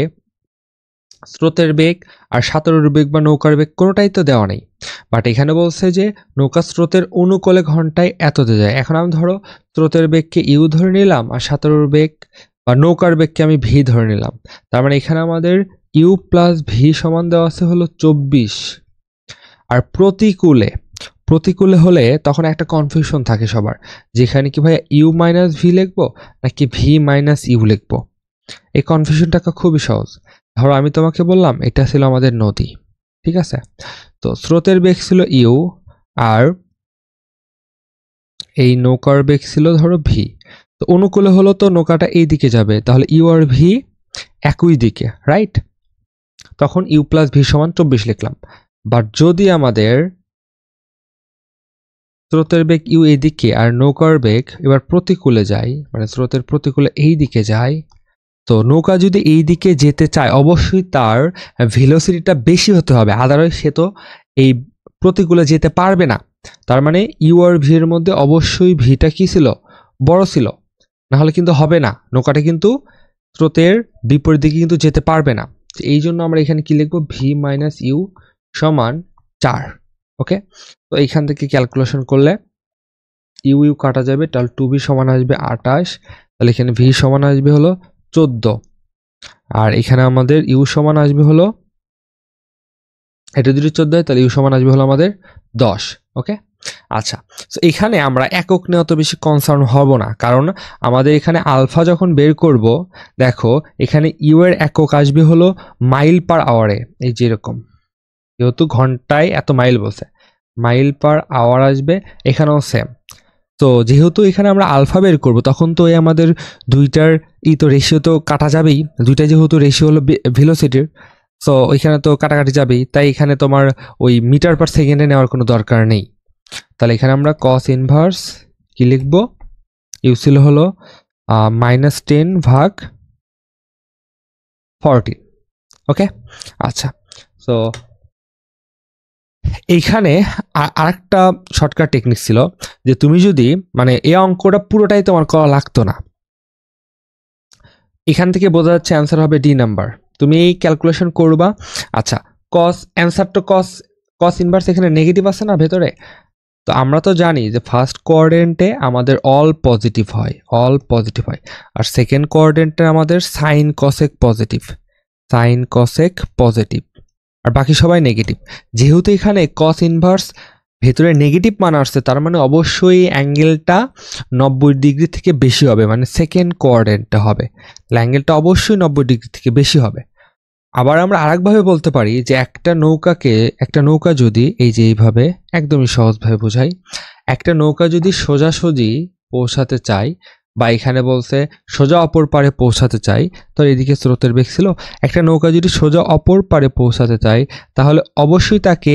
A: স্রোতের বেগ আর সাঁতারুর বেগ বা নৌকার বেগ কোনোটাই তো দেওয়া নেই, বাট এখানে বলছে যে নৌকা স্রোতের অনুকূলে ঘন্টায় এততে যায়। এখন আমি ধরো স্রোতের বেগকে ইউ ধরে নিলাম আর সাঁতারুর বেগ বা নৌকার বেগকে আমি ভি ধরে নিলাম, তার মানে এখানে আমাদের ইউ প্লাস ভি সমান দেওয়া আছে হলো 24। আর প্রতিকূলে হলে তখন একটা কনফিউশন থাকে সবার, যেখানে কি ভাই ইউ মাইনাস ভি লিখবো নাকি ভি মাইনাস ইউ লিখবো। এই কনফিউশনটা খুবই সহজ। ধরো আমি তোমাকে বললাম এটা ছিল আমাদের নদী, ঠিক আছে, তো স্রোতের বেগ ছিল ইউ আর এই নৌকার বেগ ছিল ধরো ভি, তো অনুকূলে হলো তো নৌকাটা এই দিকে যাবে, তাহলে ইউ আর ভি একই দিকে, রাইট? তখন ইউ প্লাস ভি সমান 24 লিখলাম। বাট যদি আমাদের স্রোতের বেগ ইউ এই দিকে আর নৌকার বেগ এবার প্রতিকূলে যায়, মানে স্রোতের প্রতিকূলে এই দিকে যায়, তো নৌকা যদি এই দিকে যেতে চায় অবশ্যই তার ভেলোসিটিটা বেশি হতে হবে, আদারওয়াইজ সে তো এই প্রতিকূলে যেতে পারবে না। তার মানে ইউ আর ভি এর মধ্যে অবশ্যই ভিটা কি ছিল, বড় ছিল, না হলে কিন্তু হবে না, নৌকাটা কিন্তু স্রোতের বিপরীত দিকে কিন্তু যেতে পারবে না। এই জন্য আমরা এখানে কি লিখবো, ভি মাইনাস ইউ সমান 4। ওকে, তো এইখান থেকে ক্যালকুলেশন করলে ইউ ইউ কাটা যাবে, তাহলে 2v সমান আসবে 28, তাহলে এখানে ভি সমান আসবে হলো 14, আর এখানে আমাদের ইউ সমান আসবে হলো, এটা যদি 14 হয় তাহলে ইউ সমান আসবে হলো আমাদের 10। ওকে, আচ্ছা, তো এখানে আমরা একক নিয়ে অত বেশি কনসার্ন হব না, কারণ আমাদের এখানে আলফা যখন বের করব, দেখো এখানে ইউ এর একক আসবে হলো মাইল পার আওয়ারে, এই যেরকম, যেহেতু ঘন্টায় এত মাইল বলছে, মাইল পার আওয়ার আসবে, এখানেও সেম। তো যেহেতু এখানে আমরা আলফা বের করব, তখন তো এই আমাদের দুইটার তো রেশিও তো কাটা যাবেই, দুইটা যেহেতু রেশিও হলো ভেলোসিটির, সো ওইখানে তো কাটাকাটি যাবেই, তাই এখানে তোমার ওই মিটার পার সেকেন্ডে নেওয়ার কোনো দরকার নেই। তাহলে এখানে আমরা কস ইনভার্স কি লিখব, ইউসিল হলো -10 ভাগ 40। ওকে, আচ্ছা। সো এইখানে আরেকটা শর্টকাট টেকনিক ছিল যে তুমি যদি মানে এই অঙ্কটা পুরোটাই তোমার করা লাগতো না, এখান থেকে বোঝা যাচ্ছে অ্যান্সার হবে ডি নাম্বার। তুমি এই ক্যালকুলেশন করবা। আচ্ছা, কস অ্যান্সার তো কস ইনভার্স এখানে নেগেটিভ আছে না ভেতরে, তো আমরা তো জানি যে ফার্স্ট কোঅর্ডিনেটে আমাদের অল পজিটিভ হয়, আর সেকেন্ড কোঅর্ডিনেটে আমাদের সাইন কসেক পজিটিভ, আর বাকি সবাই নেগেটিভ। যেহেতু এখানে কস ইনভার্স ভেতরে নেগেটিভ মান আসছে, তার মানে অবশ্যই অ্যাঙ্গেলটা 90 ডিগ্রি থেকে বেশি হবে, মানে সেকেন্ড কোঅর্ডিনেটটা হবে, অ্যাঙ্গেলটা অবশ্যই 90 ডিগ্রি থেকে বেশি হবে। আবার আমরা আরেকভাবে বলতে পারি যে একটা নৌকা যদি এই যে এইভাবে একদমই সহজভাবে বোঝাই, একটা নৌকা যদি সোজাসুজি পৌঁছাতে চাই, বা এখানে বলছে সোজা অপর পারে পৌঁছাতে চাই, তো এদিকে স্রোতের বেগ ছিল, একটা নৌকা যদি সোজা অপর পারে পৌঁছাতে চাই, তাহলে অবশ্যই তাকে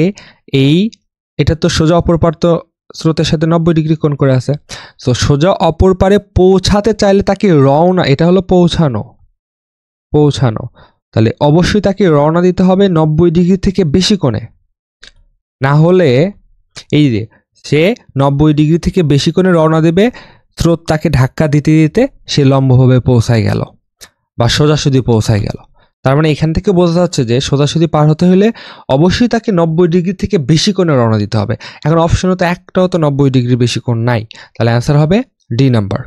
A: এটা তো সোজা অপর পার তো স্রোতের সাথে 90 ডিগ্রি কোণ করে আছে, তো সোজা অপর পারে পৌঁছাতে চাইলে তাকে রওনা, এটা হলো পৌঁছানো, তাহলে অবশ্যই তাকে রওনা দিতে হবে 90 ডিগ্রি থেকে বেশি কোণে, না হলে এই যে সে 90 ডিগ্রি থেকে বেশি কোণে রওনা দেবে, স্রোত তাকে ধাক্কা দিতে দিতে সে লম্বভাবে পৌঁছায় গেল বা সোজাসুজি পৌঁছায় গেল। তার মানে এখান থেকে বোঝা যাচ্ছে যে সোজাসুজি পার হতে হলে অবশ্যই তাকে 90 ডিগ্রি থেকে বেশি কোণে রওনা দিতে হবে। এখন অপশনে তো একটাও তো 90 ডিগ্রি বেশি কোণ নাই, তাহলে অ্যান্সার হবে ডি নাম্বার।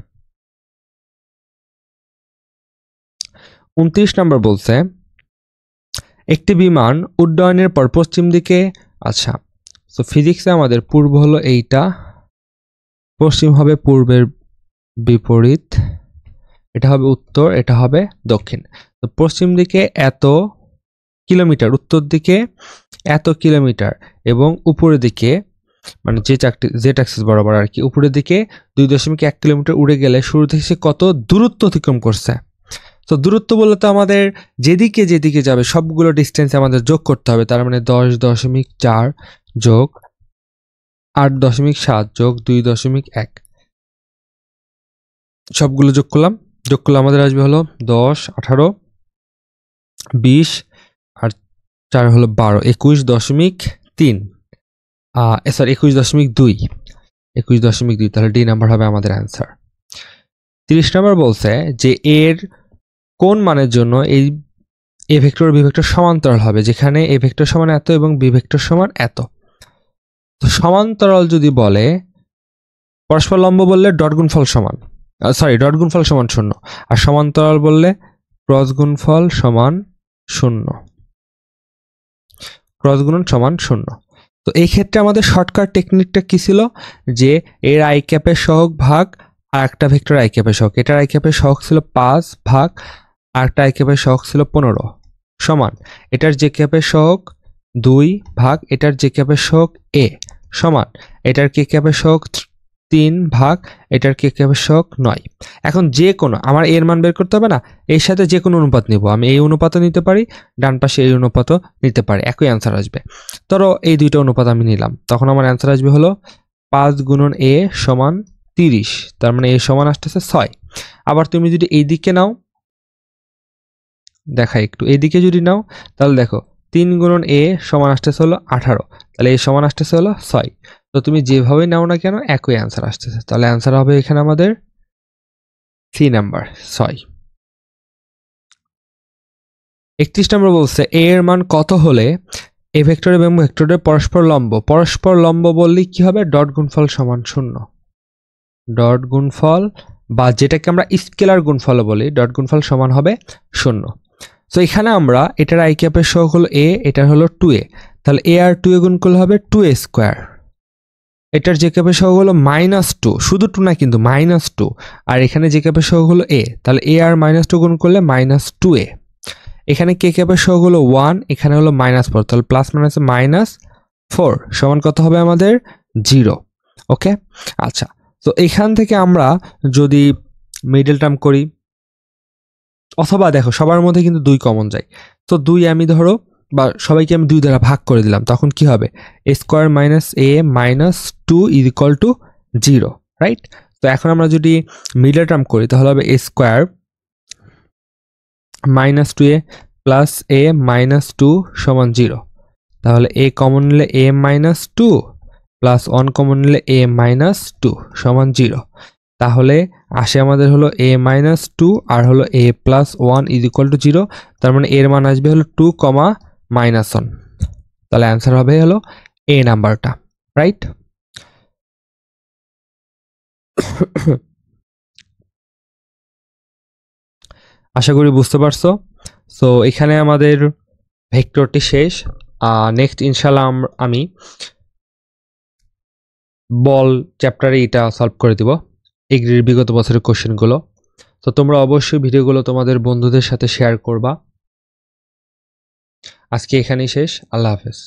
A: 29 নম্বর বলছে একটি বিমান উড্ডয়নের পর পশ্চিম দিকে, আচ্ছা তো ফিজিক্সে আমাদের পূর্ব হলো এইটা, পশ্চিম হবে পূর্বের বিপরীত, এটা হবে উত্তর, এটা হবে দক্ষিণ। তো পশ্চিম দিকে এত কিলোমিটার, উত্তর দিকে এত কিলোমিটার, এবং উপরের দিকে মানে জেড অ্যাক্সিস বরাবর আর কি, উপরের দিকে 2.1 কিলোমিটার উড়ে গেলে শুরু থেকে সে কত দূরত্ব অতিক্রম করছে। তো দূরত্ব বলতে তো আমাদের যেদিকে যাবে সবগুলো ডিস্টেন্স আমাদের যোগ করতে হবে, তার মানে 10.4 যোগ 8.7 যোগ 2.1, সবগুলো যোগ করলে আমাদের আসবে হলো 10, 18, 20 আর 4 হলো 12, 21.3, সরি 21.2, তাহলে ডি নাম্বার হবে আমাদের অ্যান্সার। 30 নম্বর বলছে যে এর কোন মানের জন্য এই এ ভেক্টর বি ভেক্টর সমান্তরাল হবে, যেখানে এ ভেক্টর সমান এত এবং বি ভেক্টর সমান এত। তো সমান্তরাল যদি বলে, পরস্পর লম্ব বললে ডট গুণফল সমান, ডট গুণফল সমান 0, আর সমান্তরাল বললে ক্রস গুণফল সমান 0, ক্রস গুণন সমান 0। তো এই ক্ষেত্রে আমাদের শর্টকাট টেকনিকটা কি ছিল, যে এর আই ক্যাপের সহগ ভাগ আর একটা ভেক্টর আই ক্যাপের সহগ, এটার আই ক্যাপের সহগ ছিল 5 ভাগ আর একটা আই ক্যাপের সহগ ছিল 15 সমান এটার জে ক্যাপের সহগ 2 ভাগ এটার জে ক্যাপের সহগ এ সমান এটার কে ক্যাপের সহগ 3 ভাগ এটার কে ক্যাপের সহগ 9। এখন যে কোনো আমার এর মান বের করতে হবে না, এর সাথে যে কোনো অনুপাত নিব, আমি এই অনুপাতও নিতে পারি, ডান পাশে এই অনুপাতও নিতে পারি, একই অ্যান্সার আসবে। ধরো এই দুইটা অনুপাত আমি নিলাম, তখন আমার অ্যান্সার আসবে হলো 5 গুণন এ সমান 30, তার মানে এ সমান আসতেছে 6। আবার তুমি যদি এই দিকে নাও, দেখা একটু এইদিকে যদি নাও, তাহলে দেখো 3 গুণন এ সমান আসতেছে হলো 18, তাহলে এ সমান আসতেছে হলো 6। তো তুমি যেভাবে নাও না কেন একই অ্যান্সার আসতেছে, তাহলে অ্যান্সার হবে এখানে আমাদের সি নাম্বার 6। 31 নম্বর বলছে এ এর মান কত হলে এ ভেক্টর এবং ভেক্টরের পরস্পর লম্ব বললে কি হবে, ডট গুণফল সমান 0, ডট গুণফল বা যেটাকে আমরা স্কেলার গুণফল বলি, ডট গুণফল সমান হবে 0। তো এখানে আমরা এটার আই ক্যাপের সহগ হলো এ, এটার হলো 2a, তাহলে এ আর 2a গুণ করলে হবে 2a স্কোয়ার, এটার জে ক্যাপের সহগ হলো -2, শুধু 2 না কিন্তু -2, আর এখানে জে ক্যাপের সহগ হলো এ, তাহলে এ আর -2 গুণ করলে -2a, এখানে কে ক্যাপের সহগ হলো 1, এখানে হলো -4, তাহলে প্লাস -4 সমান কত হবে আমাদের 0। ওকে, আচ্ছা তো এখান থেকে আমরা যদি মিডল টার্ম করি, অথবা দেখো সবার মধ্যে কিন্তু 2 কমন যায়, তো 2 আমি ধরো বা সবাইকে আমি 2 দ্বারা ভাগ করে দিলাম, তখন কি হবে a square minus a minus 2 is equal two 0, right? তো এখন আমরা যদি মিডল টার্ম করি তাহলে হবে a square minus 2a plus a minus 2 সমান 0। তাহলে a কমন নিলে a মাইনাস 2 প্লাস 1 কমন নিলে a মাইনাস 2 সমান 0। তাহলে আসে আমাদের হলো a মাইনাস 2 আর হলো a plus 1 is equal two 0। তার মানে এর মান আসবে হলো 2 কমা মাইনাস 1। তাহলে অ্যান্সার হবে হলো a নাম্বারটা, রাইট? আশা করি বুঝতে পারছো। সো এখানে আমাদের ভেক্টরটি শেষ। নেক্সট ইনশাল্লাহ আমি বল চ্যাপ্টারে এটা সলভ করে দিব, এগ্রির বিগত বছরের কোশ্চেনগুলো। তো তোমরা অবশ্যই ভিডিওগুলো তোমাদের বন্ধুদের সাথে শেয়ার করবা। আজকে এখানেই শেষ। আল্লাহ হাফেজ।